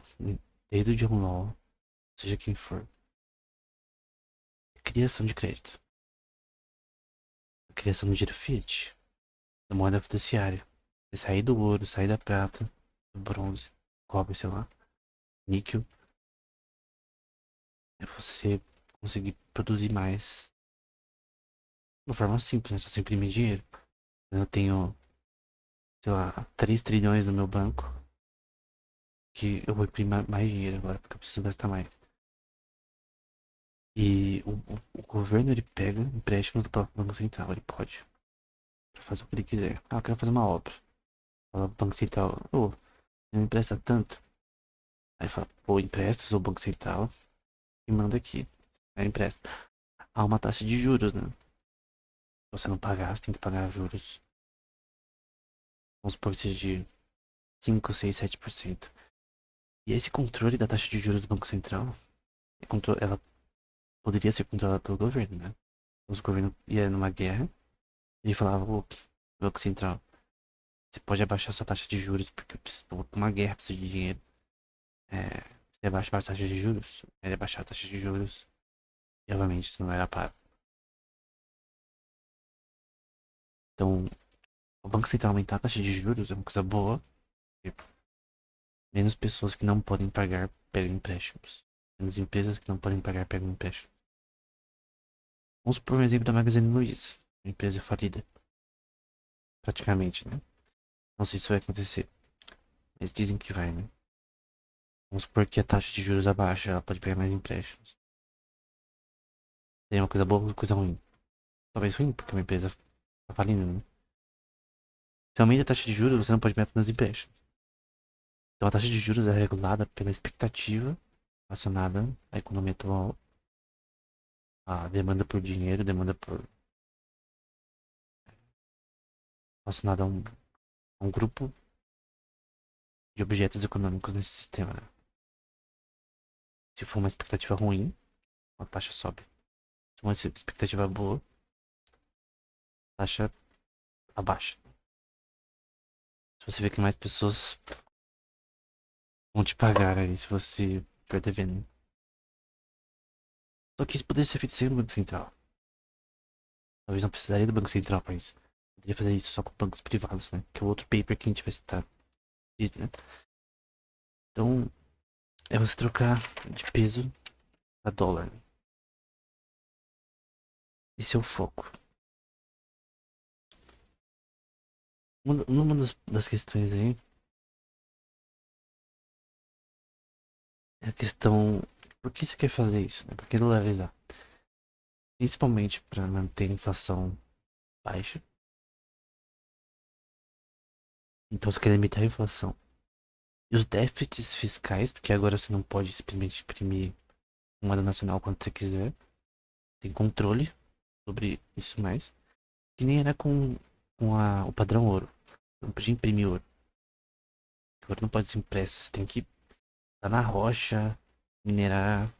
desde o John Law, seja quem for. Criação de crédito. A criação do dinheiro fiat, da moeda fiduciária. Você sair do ouro, sair da prata, do bronze, cobre, sei lá, níquel. É você conseguir produzir mais de uma forma simples, né? Só você imprimir dinheiro. Eu tenho, sei lá, 3 trilhões no meu banco que eu vou imprimir mais dinheiro agora, porque eu preciso gastar mais. E o governo ele pega empréstimos do próprio Banco Central, ele pode pra fazer o que ele quiser. Ah, eu quero fazer uma obra. Fala pro Banco Central, ô, não me empresta tanto. Aí fala, pô, empresta, sou o Banco Central e manda aqui. Aí empresta. Há uma taxa de juros, né? Se você não pagar, você tem que pagar juros. Vamos supor que seja de 5, 6, 7%. E esse controle da taxa de juros do Banco Central, ela poderia ser controlada pelo governo, né? Então, se o governo ia numa guerra, ele falava, ô, Banco Central, você pode abaixar sua taxa de juros porque eu vou pra uma guerra, preciso de dinheiro. É, você abaixa a taxa de juros, ele abaixar a taxa de juros, e obviamente isso não era para. Então, o Banco Central aumentar a taxa de juros é uma coisa boa, porque menos pessoas que não podem pagar pegam empréstimos. Menos empresas que não podem pagar pegam empréstimos. Vamos por um exemplo da Magazine Luiza, uma empresa falida, praticamente, né? Não sei se vai acontecer, mas dizem que vai, né? Vamos supor que a taxa de juros abaixa, ela pode pegar mais empréstimos. Seria uma coisa boa ou uma coisa ruim? Talvez ruim, porque uma empresa tá falindo, né? Se aumenta a taxa de juros, você não pode meter nos empréstimos. Então a taxa de juros é regulada pela expectativa relacionada à economia atual, à demanda por dinheiro, demanda por relacionada a um grupo de objetos econômicos nesse sistema, né? Se for uma expectativa ruim, a taxa sobe. Se for uma expectativa boa, a taxa abaixa. Se você vê que mais pessoas vão te pagar aí se você estiver devendo. Só que isso poderia ser feito sem o Banco Central. Talvez não precisaria do Banco Central para isso. Poderia fazer isso só com bancos privados, né? Que é o outro paper que a gente vai citar. Né? Então, é você trocar de peso a dólar. Esse é o foco. Uma das questões aí é a questão. Por que você quer fazer isso, né? Por que dolarizar? Principalmente para manter a inflação baixa. Então você quer limitar a inflação. E os déficits fiscais, porque agora você não pode simplesmente imprimir moeda nacional quando você quiser. Tem controle sobre isso mais. Que nem era com o padrão ouro. Você não podia imprimir ouro. O ouro não pode ser impresso. Você tem que estar na rocha, minerar,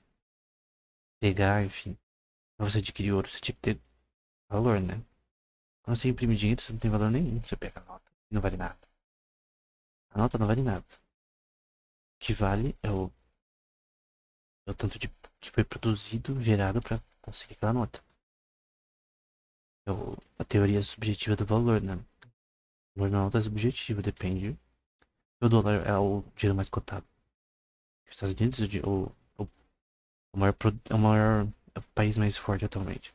pegar, enfim. Pra você adquirir ouro, você tinha que ter valor, né? Quando você imprime dinheiro, você não tem valor nenhum. Você pega a nota. Não vale nada. A nota não vale nada. O que vale é o tanto de que foi produzido, gerado para conseguir aquela nota. É a teoria subjetiva do valor, né? O valor da nota é subjetivo, depende. O dólar é o dinheiro mais cotado. Os Estados Unidos o maior, é o maior é o país mais forte atualmente.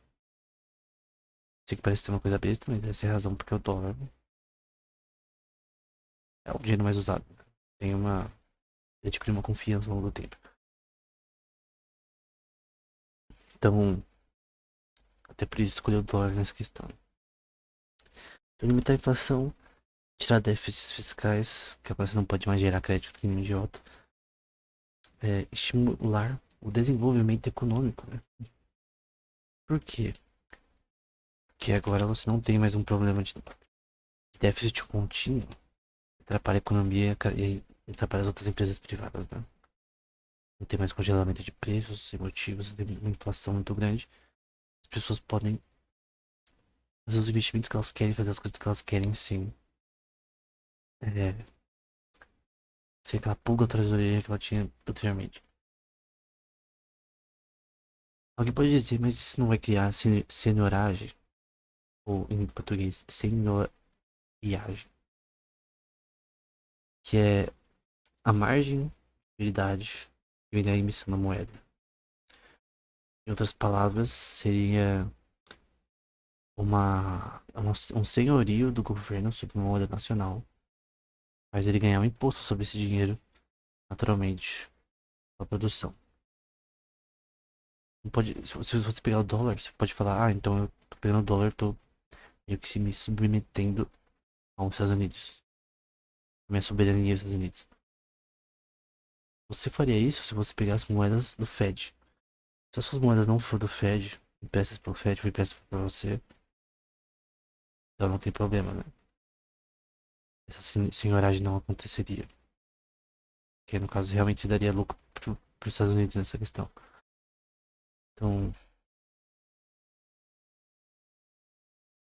Sei que parece ser uma coisa besta, mas essa é a razão porque o dólar é o dinheiro mais usado. Tem uma. A gente cria uma confiança ao longo do tempo. Então, até por isso escolher o dólar nessa questão. Então, limitar a inflação, tirar déficits fiscais, que agora você não pode mais gerar crédito que nem um idiota. Estimular o desenvolvimento econômico, né? Por quê? Porque agora você não tem mais um problema de déficit contínuo que atrapalha a economia e atrapalha as outras empresas privadas, né? Não tem mais congelamento de preços sem motivos, tem uma inflação muito grande. As pessoas podem fazer os investimentos que elas querem, fazer as coisas que elas querem sem, é, sem aquela pulga atrás da orelha que ela tinha anteriormente. Alguém pode dizer, mas isso não vai criar senioragem? Ou em português, senioriagem, que é a margem de utilidade que vem da emissão da moeda. Em outras palavras, seria um senhorio do governo sobre uma moeda nacional, mas ele ganhar um imposto sobre esse dinheiro, naturalmente, a produção. Não pode, se você pegar o dólar, você pode falar, ah, então eu tô pegando o dólar, tô meio que se me submetendo aos Estados Unidos, minha soberania aos Estados Unidos. Você faria isso se você pegasse moedas do Fed. Se as suas moedas não for do Fed, impressas pelo Fed, foi impressas por você, então não tem problema, né? Essa senhoragem não aconteceria. Porque no caso realmente se daria lucro pros Estados Unidos nessa questão. Então,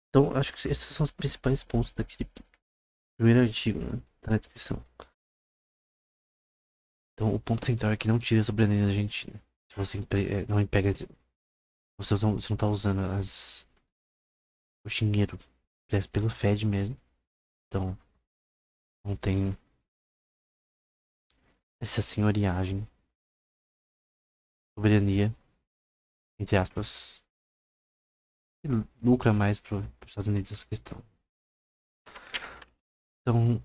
então acho que esses são os principais pontos daquele primeiro artigo, né? Tá na descrição. Então o ponto central é que não tira a soberania da Argentina. Se você não impede, você não tá usando o dinheiro impresso pelo Fed mesmo. Então não tem essa senhoriagem, soberania, entre aspas, que lucra mais pros Estados Unidos essa questão. Então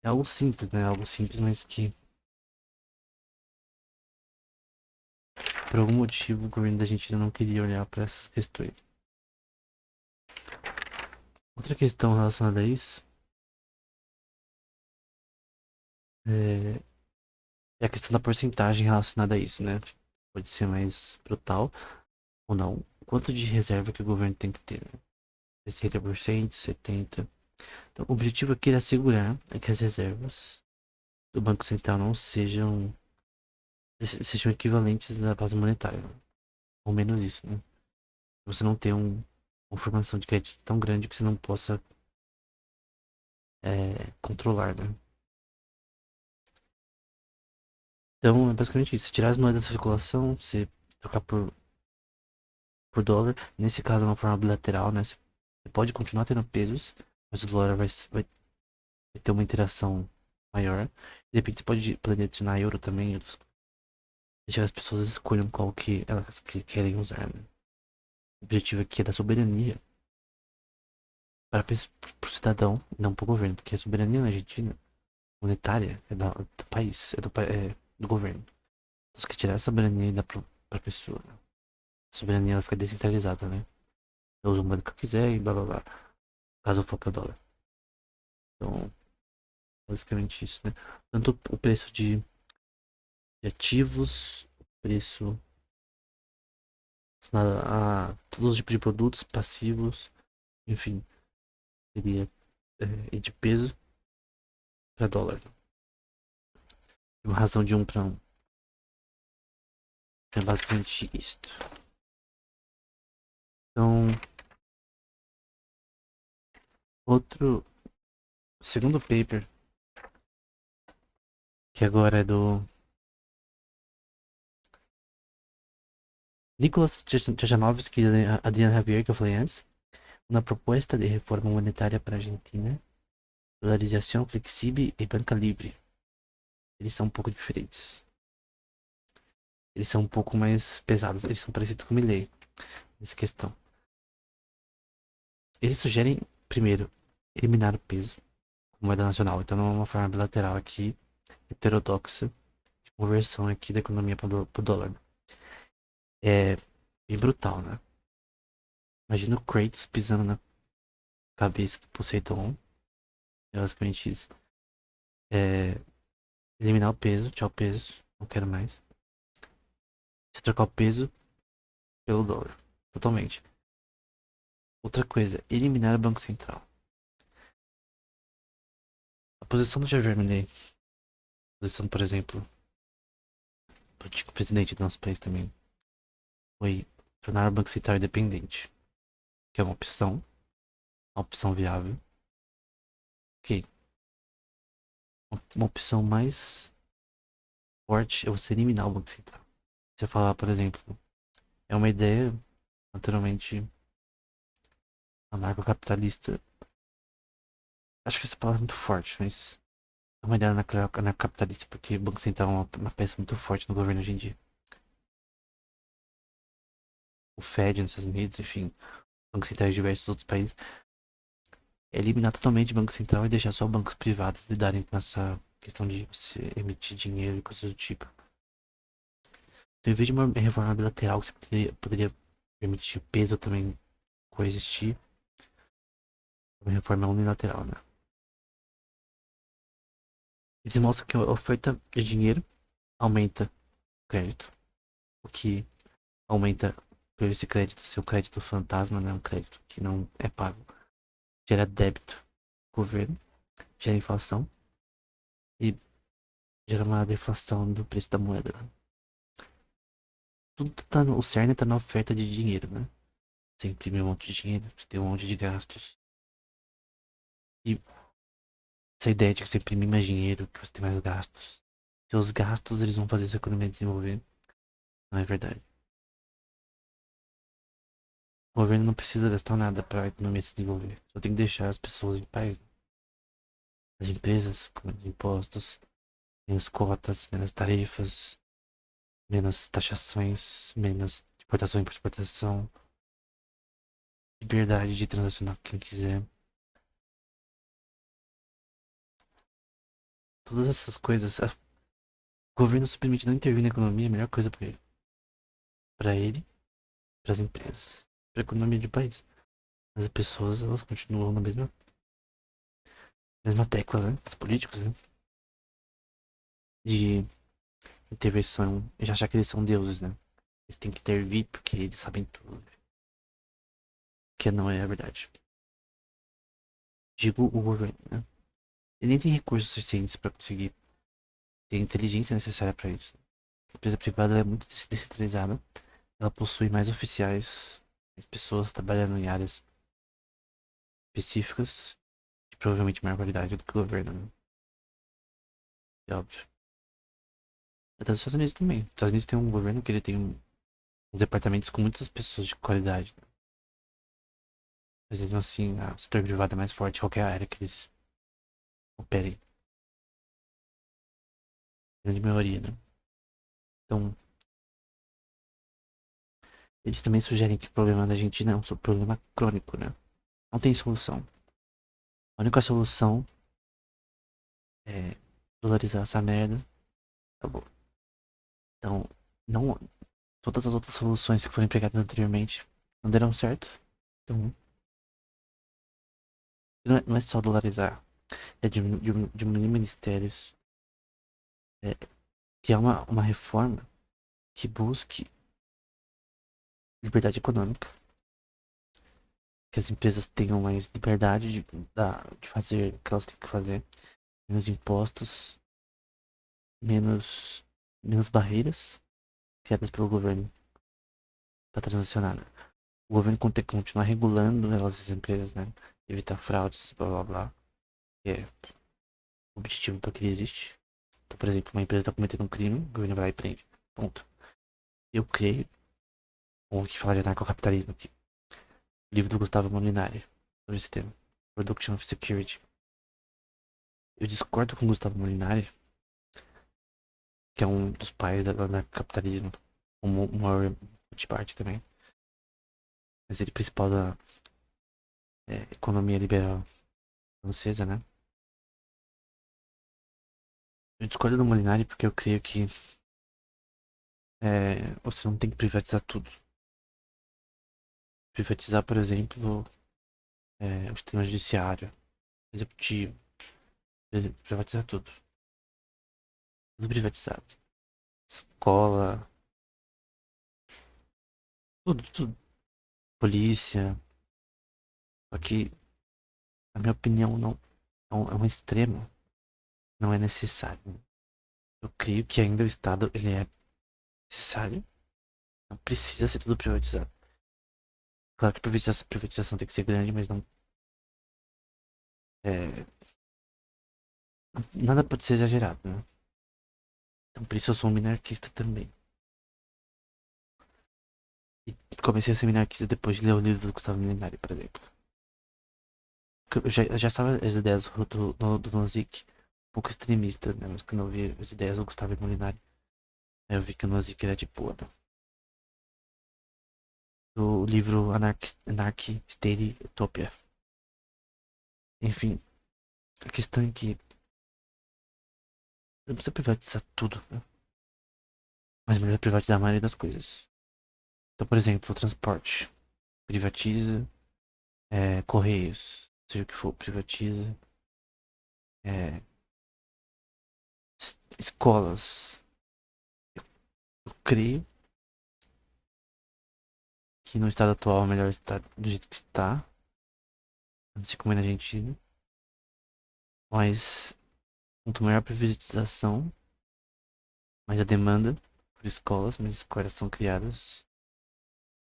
é algo simples, né? Algo simples, mas que por algum motivo o governo da Argentina não queria olhar para essas questões. Outra questão relacionada a isso é, é a questão da porcentagem relacionada a isso, né? Pode ser mais brutal ou não. Quanto de reserva que o governo tem que ter, né? 60%, 70%. Então, o objetivo aqui é assegurar que as reservas do Banco Central não sejam equivalentes à base monetária, né? Ou menos isso, né? Você não ter uma formação de crédito tão grande que você não possa controlar, né? Então, é basicamente isso. Tirar as moedas da circulação, você trocar por dólar. Nesse caso, é uma forma bilateral, né? Você pode continuar tendo pesos, mas o dólar vai ter uma interação maior. De repente, você pode adicionar euro também. Deixar as pessoas escolham qual que elas que querem usar, né? O objetivo aqui é da soberania para o cidadão, não para o governo, porque a soberania na Argentina monetária é do país, é do governo. Então, se quer tirar a soberania e dar para a pessoa, a soberania ela fica descentralizada, né? Eu uso o moeda que eu quiser e blá blá blá. Caso eu for para o dólar. Então, basicamente isso, né? Tanto o preço de ativos, o preço a todos os tipos de produtos passivos, enfim, seria e de peso para dólar. Uma razão de 1 para 1. É basicamente isto. Então, outro segundo paper, que agora é do Nicolas Tchanovsky e Adrian Javier, que eu falei antes, uma proposta de reforma monetária para a Argentina, dolarização flexível e banca livre. Eles são um pouco diferentes. Eles são um pouco mais pesados, eles são parecidos com o Milei nessa questão. Eles sugerem, primeiro, eliminar o peso como moeda nacional. Então não é uma forma bilateral aqui, heterodoxa, de conversão aqui da economia para o dólar. É bem brutal, né? Imagina o Kratos pisando na cabeça do Poseidon. É basicamente isso. É, eliminar o peso, tchau peso, não quero mais. Se trocar o peso pelo dólar, totalmente. Outra coisa, eliminar o Banco Central. A posição do Javier Milei, a posição, por exemplo, do antigo presidente do nosso país também, foi tornar o Banco Central independente, que é uma opção viável. Ok, uma opção mais forte é você eliminar o Banco Central. Você falar, por exemplo, é uma ideia naturalmente anarcocapitalista. Acho que essa palavra é muito forte, mas é uma ideia anarcocapitalista porque o Banco Central é uma peça muito forte no governo hoje em dia. O Fed nos Estados Unidos, enfim, bancos centrais de diversos outros países, é eliminar totalmente o Banco Central e deixar só bancos privados lidarem com essa questão de você emitir dinheiro e coisas do tipo. Então, em vez de uma reforma bilateral que você poderia permitir o peso também coexistir, uma reforma unilateral, né? Eles mostram que a oferta de dinheiro aumenta o crédito, o que aumenta por esse crédito, seu crédito fantasma, né? Um crédito que não é pago, gera débito do governo, gera inflação e gera uma deflação do preço da moeda, né? Tudo tá o cerne tá na oferta de dinheiro, né? Você imprime um monte de dinheiro, você tem um monte de gastos. E essa ideia de que você imprime mais dinheiro, que você tem mais gastos. Seus gastos, eles vão fazer sua economia desenvolver. Não é verdade. O governo não precisa gastar nada para a economia se desenvolver. Só tem que deixar as pessoas em paz. As empresas com menos impostos, menos cotas, menos tarifas, menos taxações, menos importação e exportação, liberdade de transacionar com quem quiser. Todas essas coisas, o governo simplesmente não intervir na economia é a melhor coisa para ele. Para ele, para as empresas, para a economia do país. Mas as pessoas, elas continuam na mesma tecla, né? Os políticos, né? De intervenção e já achar que eles são deuses, né? Eles têm que intervir porque eles sabem tudo. Que não é a verdade. Digo o governo, né? Ele nem tem recursos suficientes para conseguir ter a inteligência necessária para isso. A empresa privada é muito descentralizada. Ela possui mais oficiais, mais pessoas trabalhando em áreas específicas de provavelmente maior qualidade do que o governo, né? É óbvio. Até nos Estados Unidos também. Os Estados Unidos tem um governo que ele tem uns departamentos com muitas pessoas de qualidade, né? Mas mesmo assim, o setor privado é mais forte em qualquer área que eles operem. Grande maioria, né? Então, eles também sugerem que o problema da Argentina é um problema crônico, né? Não tem solução. A única solução é dolarizar essa merda. Acabou. Então, não, todas as outras soluções que foram empregadas anteriormente não deram certo. Então, não é só dolarizar, é diminuir ministérios, é criar uma reforma que busque liberdade econômica, que as empresas tenham mais liberdade de fazer o que elas têm que fazer, menos impostos, menos, menos barreiras criadas pelo governo para transacionar, né? O governo tem que continuar regulando elas, as empresas, né? Evitar fraudes, blá blá blá, que é o objetivo para que ele existe. Então, por exemplo, uma empresa está cometendo um crime, o governo vai lá e prende. Ponto. Eu creio, ou que fala de anarcocapitalismo aqui, o livro do Gustavo Molinari sobre esse tema, Production of Security. Eu discordo com o Gustavo Molinari, que é um dos pais do anarcocapitalismo, como o maior multiparte também, mas ele é principal da economia liberal francesa, né? Eu discordo do Molinari porque eu creio que você não tem que privatizar tudo. Privatizar, por exemplo, o sistema judiciário, executivo, privatizar tudo. Tudo privatizado. Escola, tudo, tudo. Polícia. Só que, na minha opinião, não é um extremo. Não é necessário. Eu creio que ainda o Estado ele é necessário. Não precisa ser tudo privatizado. Claro que a privatização tem que ser grande, mas não. É, nada pode ser exagerado, né? Então, por isso eu sou um minarquista também. E comecei a ser minarquista depois de ler o livro do Gustavo Molinari, por exemplo. Porque eu já sabia as ideias do Nozick, um pouco extremistas, né? Mas quando eu vi as ideias do Gustavo Molinari, aí eu vi que o Nozick era de boa, né? Do livro Anarchy State Utopia. Enfim, a questão é que não precisa privatizar tudo, né? Mas é melhor privatizar a maioria das coisas. Então, por exemplo, o transporte. Privatiza. Correios. Seja o que for, privatiza. É, escolas. Eu creio que no estado atual é melhor estar do jeito que está. Não sei como é na Argentina. Mas quanto maior a privatização, mais a demanda por escolas, mais escolas são criadas,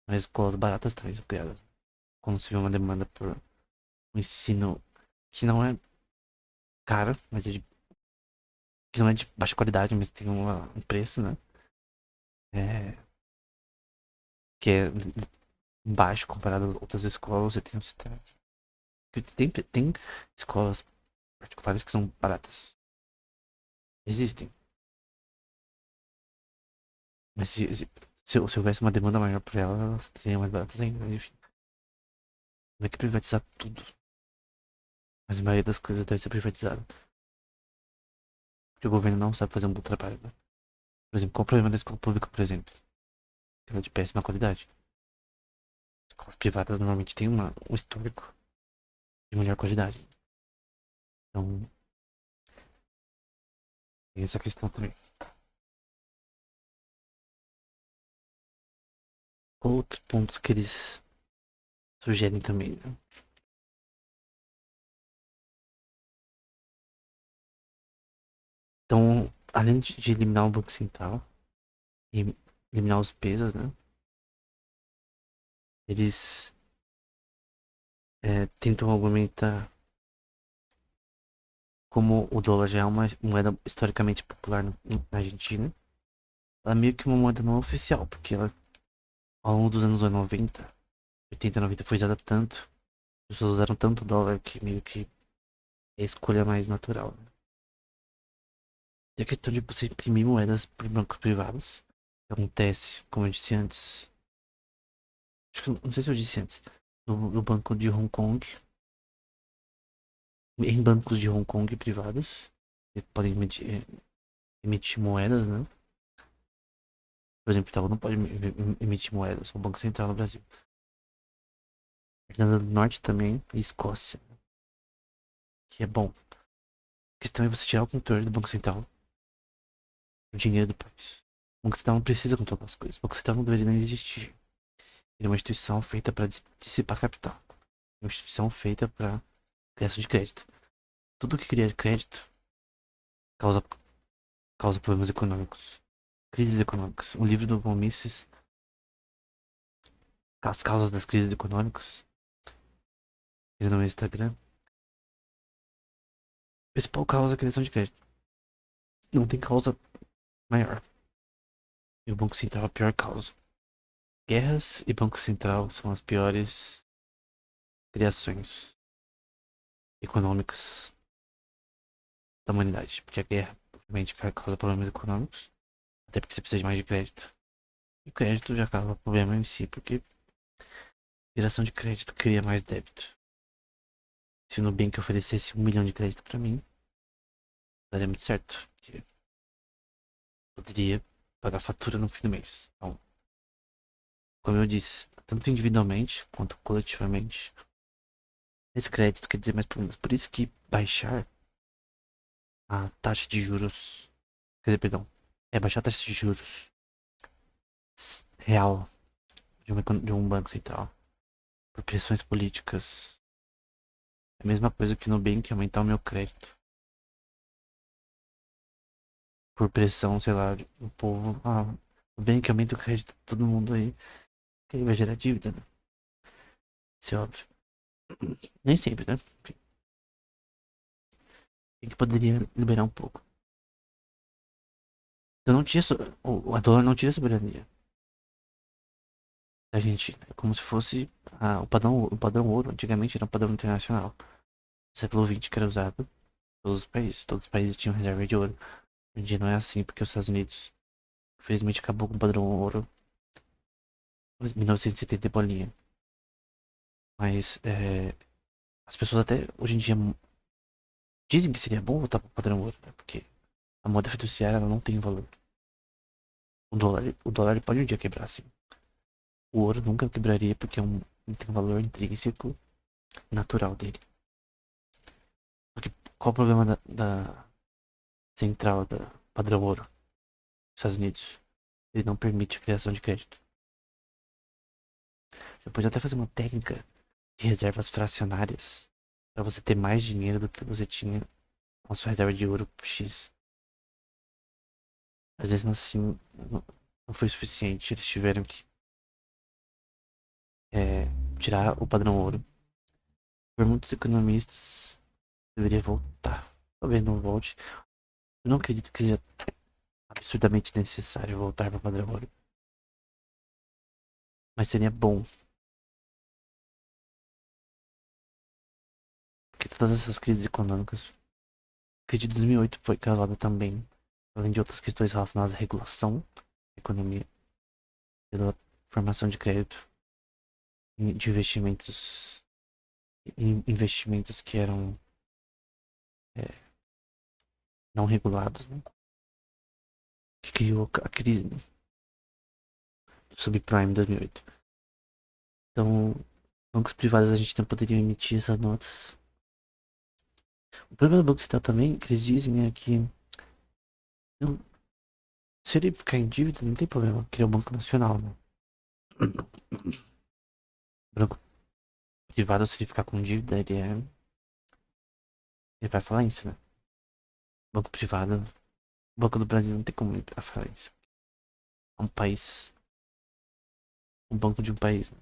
mais escolas baratas também são criadas. Quando se vê uma demanda por um ensino que não é caro, mas que não é de baixa qualidade, mas tem um preço, né? É, que é baixo comparado a outras escolas, você tem um sistema. Tem escolas particulares que são baratas. Existem. Mas se houvesse uma demanda maior por elas, elas seriam mais baratas ainda. Enfim, não é que privatizar tudo. Mas a maioria das coisas deve ser privatizada. Porque o governo não sabe fazer um bom trabalho, né? Por exemplo, qual o problema da escola pública, por exemplo? Ela é de péssima qualidade. Escolas privadas normalmente têm um histórico de melhor qualidade. Então, tem essa questão também. Outros pontos que eles sugerem também, né? Então, além de eliminar o Banco Central e eliminar os pesos, né? Eles tentam argumentar como o dólar já é uma moeda historicamente popular na Argentina. Ela é meio que uma moeda não oficial, porque ela, ao longo dos anos 90, 80 e 90 foi usada tanto, as pessoas usaram tanto dólar que meio que é a escolha mais natural, né? E a questão de você imprimir moedas por bancos privados, que acontece, como eu disse antes, acho que não sei se eu disse antes, no Banco de Hong Kong, em bancos de Hong Kong privados. Eles podem emitir moedas, né? Por exemplo, o Itaú não pode emitir moedas, só o Banco Central no Brasil. Irlanda do Norte também, e Escócia, que é bom. A questão é você tirar o controle do Banco Central, o dinheiro do país. O Banco Central não precisa controlar as coisas. O Banco Central não deveria nem existir. Ele é uma instituição feita para dissipar capital. Uma instituição feita para criação de crédito. Tudo que cria crédito causa, causa problemas econômicos. Crises econômicas. O livro do Von Mises, As Causas das Crises Econômicas, ele no meu Instagram. Principal causa é a criação de crédito. Não tem causa maior. E o Banco Central é a pior causa. Guerras e Banco Central são as piores criações econômicas da humanidade. Porque a guerra, obviamente, causa problemas econômicos. Até porque você precisa de mais de crédito. E o crédito já causa problema em si, porque geração de crédito cria mais débito. Se o Nubank oferecesse 1 milhão de crédito pra mim, daria muito certo. Porque poderia pagar a fatura no fim do mês. Então, como eu disse, tanto individualmente quanto coletivamente, esse crédito quer dizer mais problemas. Por isso que baixar a taxa de juros, quer dizer, perdão, baixar a taxa de juros real de um banco central por pressões políticas é a mesma coisa que no Nubank aumentar o meu crédito por pressão, sei lá, do povo. Ah, o Nubank aumenta o crédito de todo mundo aí, que aí vai gerar dívida, né? Isso é óbvio. Nem sempre, né? Enfim, tem que poderia liberar um pouco. Então não tinha a dólar não tira a soberania da gente. É como se fosse o padrão ouro. Antigamente era um padrão internacional. No século XX que era usado por todos os países. Todos os países tinham reserva de ouro. Hoje em dia não é assim, porque os Estados Unidos, infelizmente, acabou com o padrão ouro em 1970 e bolinha. Mas as pessoas até hoje em dia dizem que seria bom voltar para o padrão ouro, né? Porque a moeda fiduciária ela não tem valor. O dólar pode um dia quebrar, assim. O ouro nunca quebraria porque tem um valor intrínseco natural dele. Porque qual o problema da central da padrão ouro dos Estados Unidos? Ele não permite a criação de crédito. Você pode até fazer uma técnica de reservas fracionárias para você ter mais dinheiro do que você tinha com a sua reserva de ouro X. Mas mesmo assim, não foi suficiente. Eles tiveram que tirar o padrão ouro. Por muitos economistas, deveria voltar. Talvez não volte. Eu não acredito que seja absurdamente necessário voltar para o padrão ouro. Mas seria bom. Porque todas essas crises econômicas. A crise de 2008 foi causada também, além de outras questões relacionadas à regulação da economia, pela formação de crédito de investimentos que eram é, não regulados, né? Que criou a crise, né, do subprime em 2008. Então, bancos privados a gente não poderia emitir essas notas. O problema do Banco Central também, que eles dizem, é que não, se ele ficar em dívida, não tem problema, porque ele é o Banco Nacional, né? O banco privado, se ele ficar com dívida, ele vai falar isso, né? Banco privado, o Banco do Brasil não tem como ele falar isso. É um país, um banco de um país, né?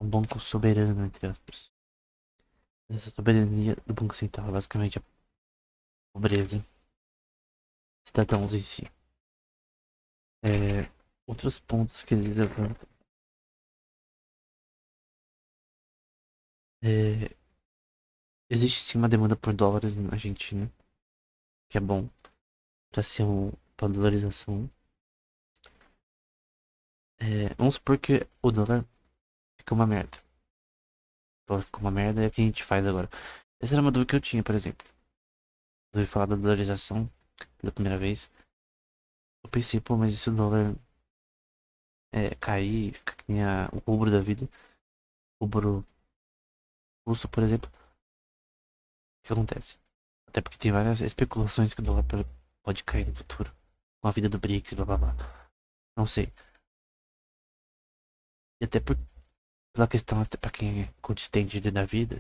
Um banco soberano, entre aspas. Mas essa soberania do Banco Central é basicamente a pobreza, cidadãos em si. Outros pontos que ele levanta. É, existe sim uma demanda por dólares na Argentina, que é bom para ser pra dolarização. Vamos supor que o dólar fica uma merda. O dólar ficou uma merda e o que a gente faz agora? Essa era uma dúvida que eu tinha, por exemplo. Eu ouvi falar da dolarização pela primeira vez. Eu pensei, pô, mas e se o dólar cair, fica que nem o rubro da vida, o rubro russo, por exemplo, o que acontece? Até porque tem várias especulações que o dólar pode cair no futuro. Com a vida do BRICS, blá blá blá. Não sei. E até pela questão, até pra quem é gold standard da vida,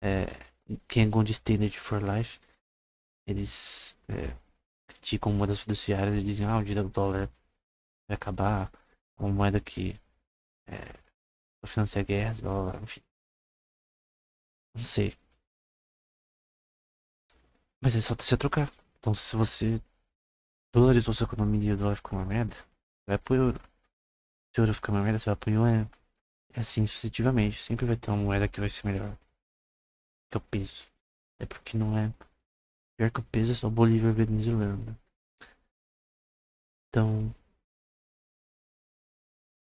é, quem é gold standard for life, eles criticam moedas fiduciárias e dizem, o dia do dólar vai acabar, uma moeda que é, financia guerras, blá blá blá, enfim. Não sei. Mas é só você trocar. Então se você dolarizou sua economia e o dólar ficou uma merda, vai pro euro. Se o euro ficar uma merda, você vai pro yuan. É assim sucessivamente. Sempre vai ter uma moeda que vai ser melhor que o peso. É porque não é. Pior que o peso é só Bolívar venezuelano. Então,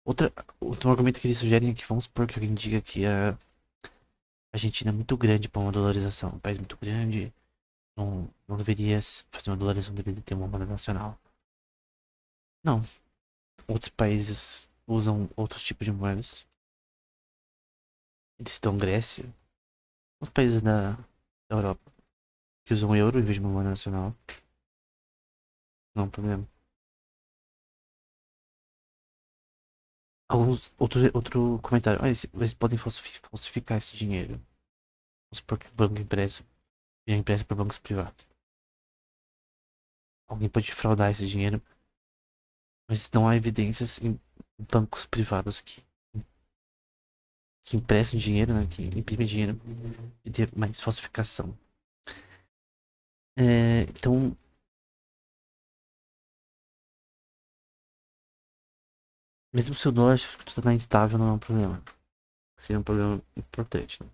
outra, outro argumento que eles sugerem é que vamos supor que alguém diga que a Argentina é muito grande para uma dolarização. Um país muito grande, não deveria fazer uma dolarização, deveria ter uma moeda nacional. Não. Outros países usam outros tipos de moedas. Eles estão Grécia, os países da Europa que usam euro em vez de uma moeda nacional. Não é um problema. Outro comentário. Eles podem falsificar esse dinheiro. Vamos supor que o banco impresso é impresso por bancos privados. Alguém pode fraudar esse dinheiro, mas não há evidências em bancos privados que emprestam dinheiro, né, que imprimem dinheiro e ter mais falsificação. Então, mesmo se o dólar se tornar instável, não é um problema. Seria um problema importante, né?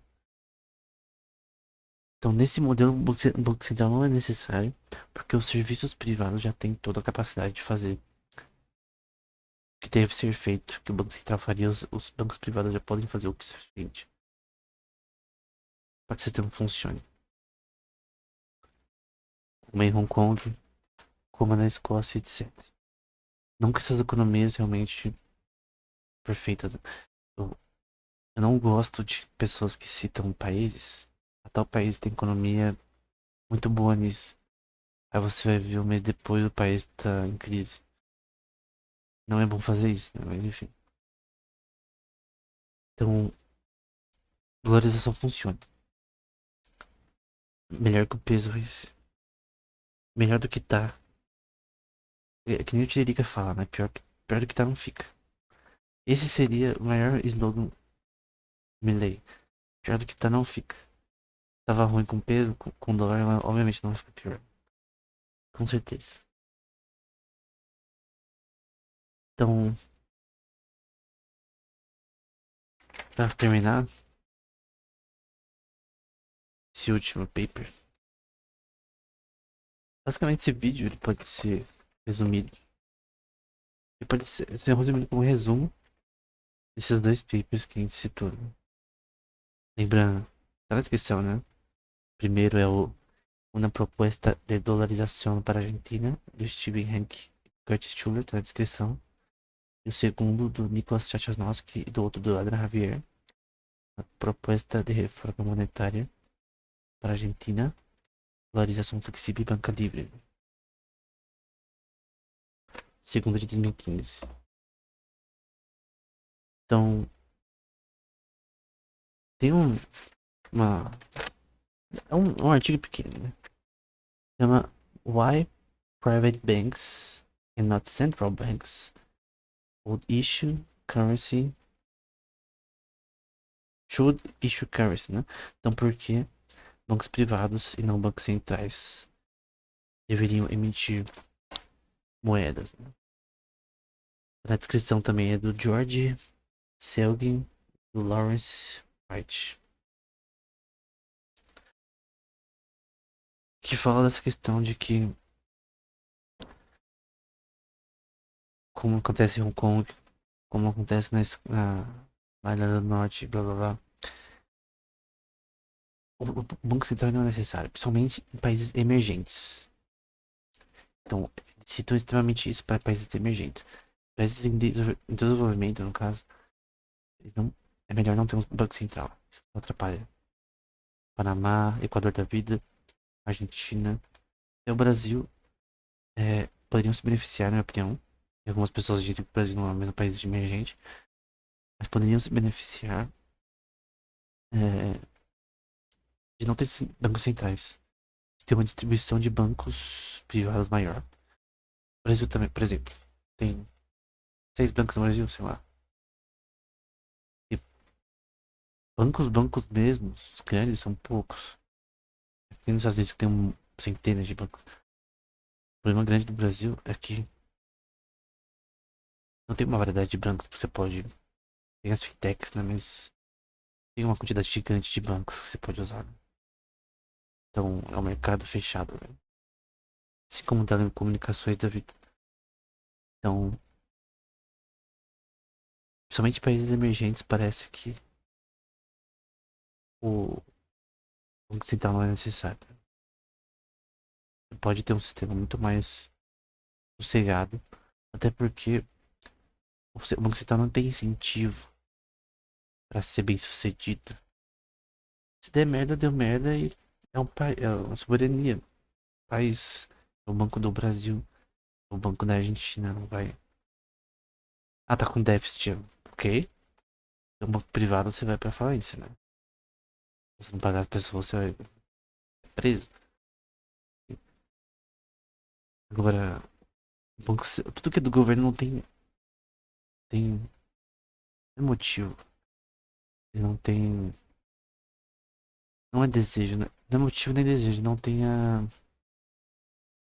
Então, nesse modelo, o Banco Central não é necessário, porque os serviços privados já têm toda a capacidade de fazer o que deve ser feito, que o Banco Central faria, os bancos privados já podem fazer o que é feito para que o sistema funcione. Como em Hong Kong, como na Escócia, etc. Não que essas economias realmente perfeitas. Eu, eu não gosto de pessoas que citam países. A tal país tem economia muito boa nisso. Aí você vai ver um mês depois o país tá em crise. Não é bom fazer isso, né? Mas enfim. Então, dolarização funciona. Melhor que o peso, mas melhor do que tá. É que nem o Tiririca fala, né? Pior do que tá não fica. Esse seria o maior slogan Milley. Pior do que tá não fica. Tava ruim com peso, com dólar, mas obviamente não vai ficar pior. Com certeza. Então, pra terminar esse último paper, basicamente esse vídeo ele pode ser resumido. Ele pode ser resumido como um resumo desses dois papers que a gente citou. Lembrando, tá na descrição, né? Primeiro é Una propuesta de dolarização para a Argentina, do Steven Hanke e Curtis Schuller, tá na descrição. E o segundo do Nicolas Chachasnowski e do outro do Adrian Javier, a proposta de reforma monetária para a Argentina, dolarização flexível e banca livre, segundo de 2015. Então, tem uma, um artigo pequeno, né? Chama Why Private Banks and Not Central Banks Would Issue Currency Should Issue Currency, né? Então, por que bancos privados e não bancos centrais deveriam emitir moedas, né? Na descrição também é do George Selgin, do Lawrence Wright, que fala dessa questão de que, como acontece em Hong Kong, como acontece na Ilha do Norte, blá blá blá, o Banco Central não é necessário, principalmente em países emergentes. Então, citam extremamente isso para países emergentes. Países em desenvolvimento, no caso, não, é melhor não ter um Banco Central. Isso não atrapalha. Panamá, Equador da vida, Argentina e o Brasil poderiam se beneficiar, na minha opinião. E algumas pessoas dizem que o Brasil não é o mesmo país emergente, mas poderiam se beneficiar é, de não ter bancos centrais, de ter uma distribuição de bancos privados maior. O Brasil também, por exemplo, tem 6 bancos no Brasil, sei lá. E bancos mesmos, os grandes, são poucos. Tem nos Estados Unidos que tem centenas de bancos. O problema grande do Brasil é que não tem uma variedade de bancos que você pode. Tem as fintechs, né? Mas tem uma quantidade gigante de bancos que você pode usar. Né? Então é um mercado fechado, né? Assim como telecomunicações da vida. Então, principalmente em países emergentes, parece que o Banco Central não é necessário. Você pode ter um sistema muito mais sossegado, até porque o Banco Central não tem incentivo para ser bem sucedido. Se der merda, deu merda e é uma soberania. O país, o Banco do Brasil, o Banco da Argentina não vai. Ah, tá com déficit. Ok. É um banco privado, você vai pra falência, né? Se não pagar as pessoas, você vai preso. Agora, tudo que é do governo não tem motivo. E não tem. Não é desejo, né? Não é motivo nem desejo. Não tem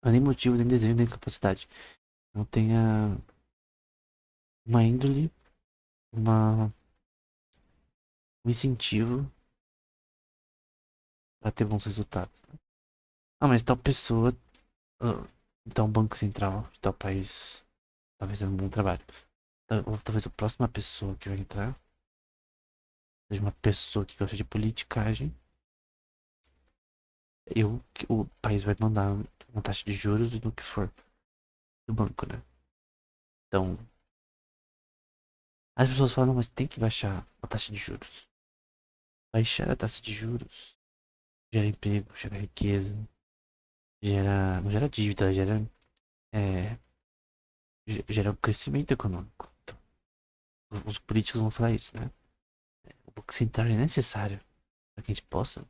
não é nem motivo, nem desejo, nem capacidade. Não tem uma índole, uma, um incentivo pra ter bons resultados. Ah, mas tal pessoa. Então, o Banco Central de tal país tá fazendo um bom trabalho. Ou talvez a próxima pessoa que vai entrar seja uma pessoa que gosta de politicagem. O país vai mandar uma taxa de juros e do que for do banco, né? Então, as pessoas falam, não, mas tem que baixar a taxa de juros. Baixar a taxa de juros gera emprego, gera riqueza, não gera dívida, é, gera um crescimento econômico. Então, os políticos vão falar isso, né? O Banco Central é necessário para que a gente possa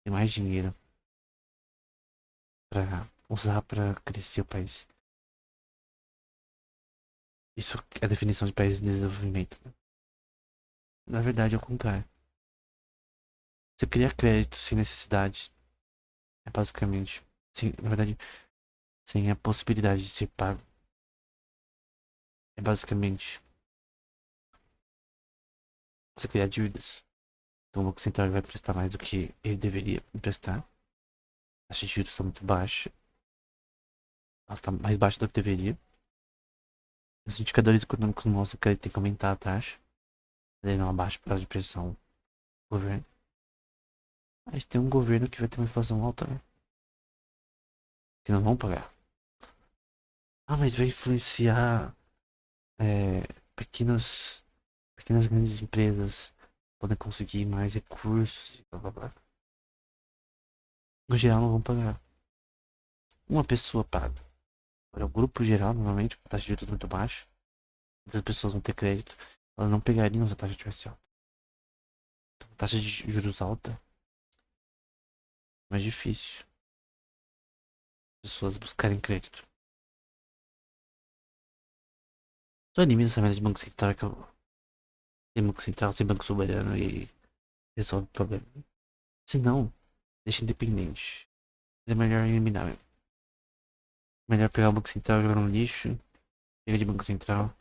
ter mais dinheiro para usar para crescer o país. Isso é a definição de país em desenvolvimento. Né? Na verdade, é o contrário. Você cria crédito sem necessidade. É basicamente. Na verdade, sem a possibilidade de ser pago. É basicamente você criar dívidas. Então o Banco Central vai prestar mais do que ele deveria emprestar. A taxa de juros está muito baixa. Ela está mais baixa do que deveria. Os indicadores econômicos mostram que ele tem que aumentar a taxa. Ele não abaixa por causa de pressão do governo. Mas tem um governo que vai ter uma inflação alta, né? Que não vão pagar. Ah, mas vai influenciar é, pequenas grandes empresas podem conseguir mais recursos e blá blá blá. No geral não vão pagar. Uma pessoa paga. Agora, o grupo geral, normalmente, com taxa de juros muito baixa, muitas pessoas vão ter crédito, elas não pegariam se a taxa tivesse alta. Então, taxa de juros alta, é mais difícil pessoas buscarem crédito. Só elimina essa merda de banco central que eu. Tem banco central, sem banco soberano e resolve o problema. Se não, deixa independente. É melhor eliminar mesmo. Melhor pegar o banco central e jogar no lixo. Chega de banco central.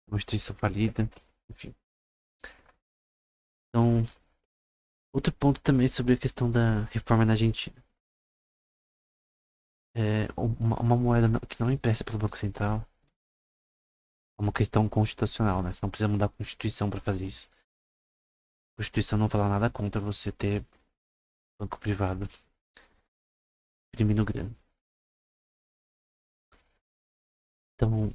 Uma instituição falida. Enfim. Então, outro ponto também sobre a questão da reforma na Argentina. É uma moeda que não é impressa pelo Banco Central. É uma questão constitucional, né? Você não precisa mudar a Constituição para fazer isso. A Constituição não fala nada contra você ter banco privado, imprimindo grana. Então,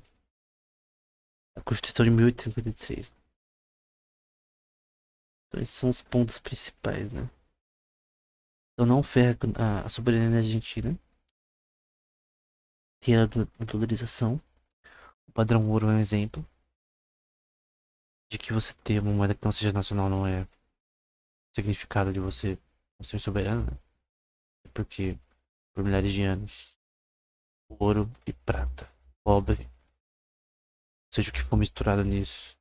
a Constituição de 1853. Então, esses são os pontos principais, né? Então, não ferra a soberania da Argentina, tem a dolarização. O padrão ouro é um exemplo de que você ter uma moeda que não seja nacional não é significado de você não ser soberano, né? Porque por milhares de anos, ouro e prata, cobre, seja o que for misturado nisso,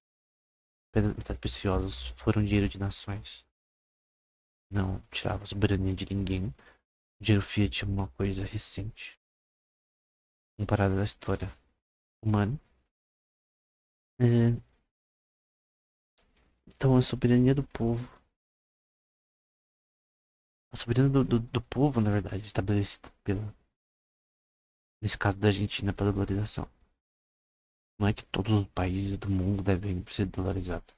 metais preciosos foram dinheiro de nações. Não tirava a soberania de ninguém. O dinheiro fiat é uma coisa recente, comparada à história humana. É, então a soberania do povo, a soberania do povo, na verdade, estabelecida pela, nesse caso da Argentina, pela dolarização. Não é que todos os países do mundo devem ser dolarizados.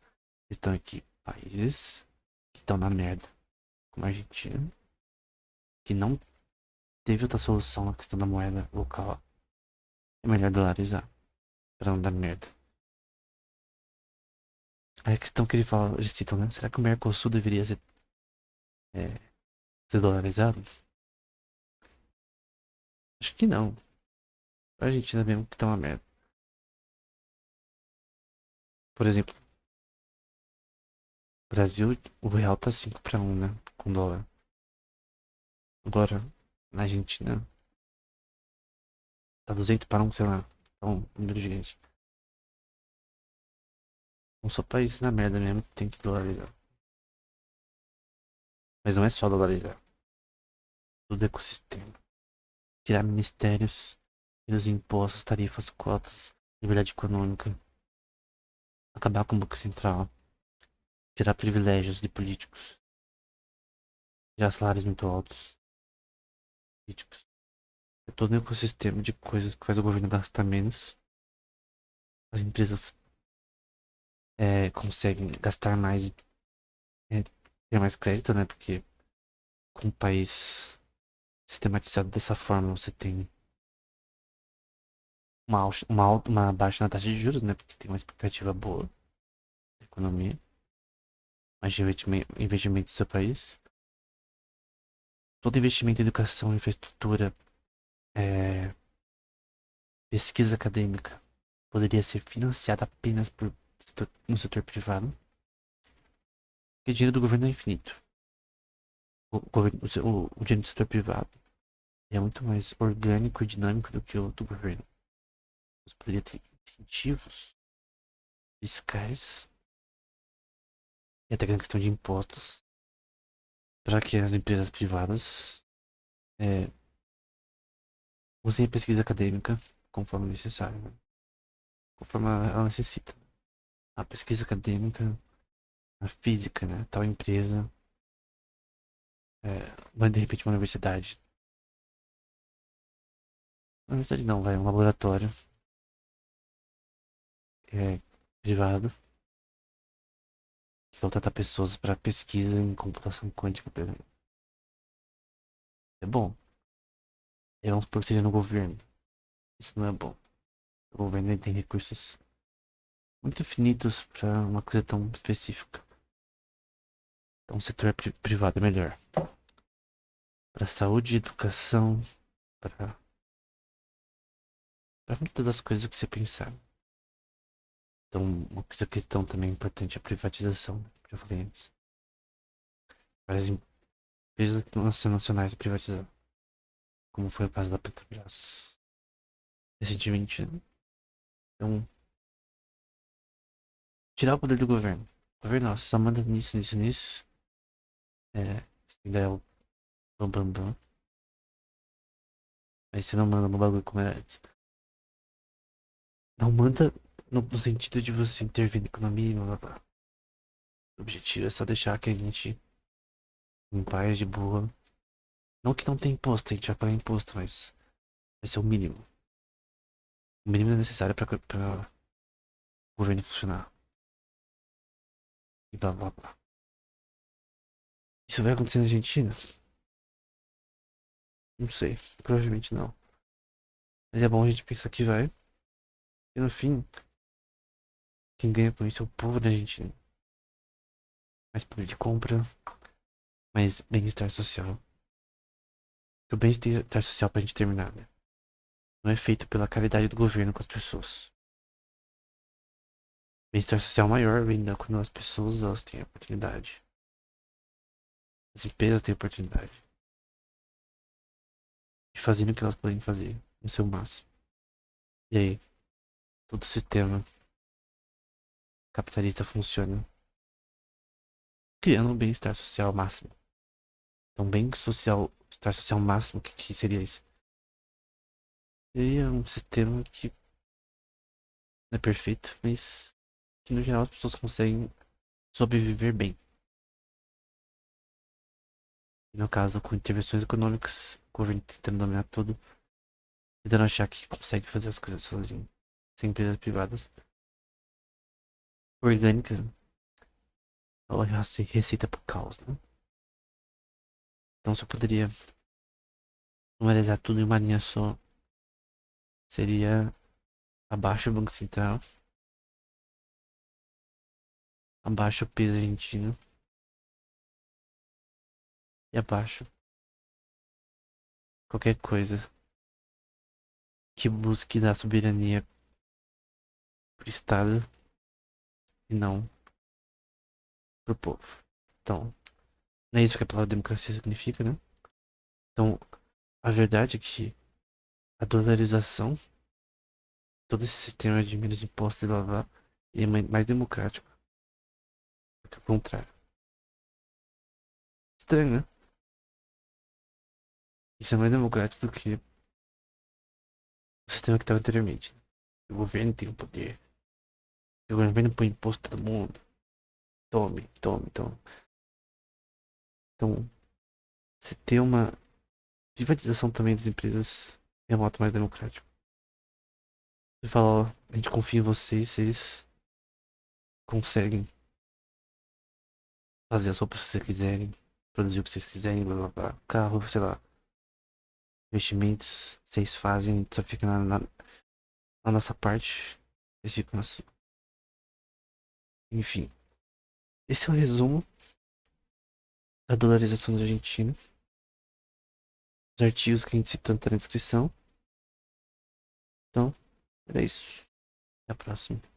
Estão aqui países que estão na merda, como a Argentina, que não teve outra solução na questão da moeda local. É melhor dolarizar, pra não dar merda. Aí a questão que ele fala, eles citam, né? Será que o Mercosul deveria é, ser dolarizado? Acho que não. A Argentina mesmo que tá uma merda. Por exemplo, no Brasil, o real tá 5 para 1, né? Com dólar. Agora, na Argentina, tá 200 para 1, sei lá. Tá um número gigante. Não só países na merda mesmo que tem que dolarizar. Mas não é só dolarizar. Todo o ecossistema. Tirar ministérios, tirar os impostos, tarifas, cotas, liberdade econômica. Acabar com o Banco Central. Tirar privilégios de políticos. Tirar salários muito altos. Políticos. É todo um ecossistema de coisas que faz o governo gastar menos. As empresas conseguem gastar mais e ter mais crédito, né? Porque com um país sistematizado dessa forma, você tem uma baixa na taxa de juros, né? Porque tem uma expectativa boa da economia, mais de investimento do seu país. Todo investimento em educação, infraestrutura, é, pesquisa acadêmica poderia ser financiada apenas no setor privado. Porque o dinheiro do governo é infinito. O dinheiro do setor privado é muito mais orgânico e dinâmico do que o do governo. Você poderia ter incentivos fiscais e até na questão de impostos para que as empresas privadas é, usem a pesquisa acadêmica conforme necessário, né? Conforme ela necessita. A pesquisa acadêmica, a física, né? Tal empresa, vai de repente uma universidade. Uma universidade não, vai um laboratório é, privado que contrata pessoas para pesquisa em computação quântica, por exemplo. É bom. E vamos supor que seja no governo. Isso não é bom. O governo ele tem recursos muito finitos para uma coisa tão específica. Então, o setor privado é melhor. Para saúde, educação, para todas as coisas que você pensar. Então, uma questão também importante é a privatização, que eu falei antes. Várias empresas nacionais privatizadas, como foi o caso da Petrobras recentemente, né? Então, tirar o poder do governo. O governo, nossa, só manda nisso, nisso, nisso. Se der o bam, bam, bam. Aí você não manda no bagulho como era antes. Não manda no sentido de você intervir na economia, blá, blá, blá. O objetivo é só deixar que a gente em paz, de boa. Não que não tem imposto, a gente vai pagar imposto, mas vai ser o mínimo. O mínimo é necessário para o governo funcionar. E blá blá blá. Isso vai acontecer na Argentina? Não sei, provavelmente não. Mas é bom a gente pensar que vai. E no fim, quem ganha com isso é o povo da Argentina. Mais poder de compra, mais bem-estar social. E o bem-estar social pra gente terminar, né? Não é feito pela caridade do governo com as pessoas. Bem-estar social maior vem quando as pessoas elas têm a oportunidade. As empresas têm a oportunidade de fazer o que elas podem fazer no seu máximo. E aí, todo o sistema capitalista funciona criando um bem-estar social máximo. Então, bem-estar social máximo, que seria isso? Seria um sistema que não é perfeito, mas que no geral as pessoas conseguem sobreviver bem. E no caso, com intervenções econômicas, o governo tentando dominar tudo, tentando achar que consegue fazer as coisas sozinho, sem empresas privadas orgânicas, né? Ou receita pro caos, né? Então, se eu poderia analisar tudo em uma linha só, seria abaixo o Banco Central, abaixo o peso argentino e abaixo qualquer coisa que busque dar soberania pro Estado e não pro povo. Então, não é isso que a palavra democracia significa, né? Então, a verdade é que a dolarização, todo esse sistema de menos impostos e blá blá, ele é mais democrático do que o contrário. Estranho, né? Isso é mais democrático do que o sistema que estava anteriormente, né? O governo tem o poder. O governo põe imposto em todo mundo. Tome, tome, tome. Então, você ter uma privatização também das empresas é um modo mais democrático. Você fala, ó, a gente confia em vocês, vocês conseguem fazer as roupas que vocês quiserem, produzir o que vocês quiserem, blá blá blá. Carro, sei lá, investimentos, vocês fazem, só fica na nossa parte, vocês ficam na sua. Enfim, esse é o resumo da dolarização da Argentina. Os artigos que a gente citou tá na descrição. Então, era isso. Até a próxima.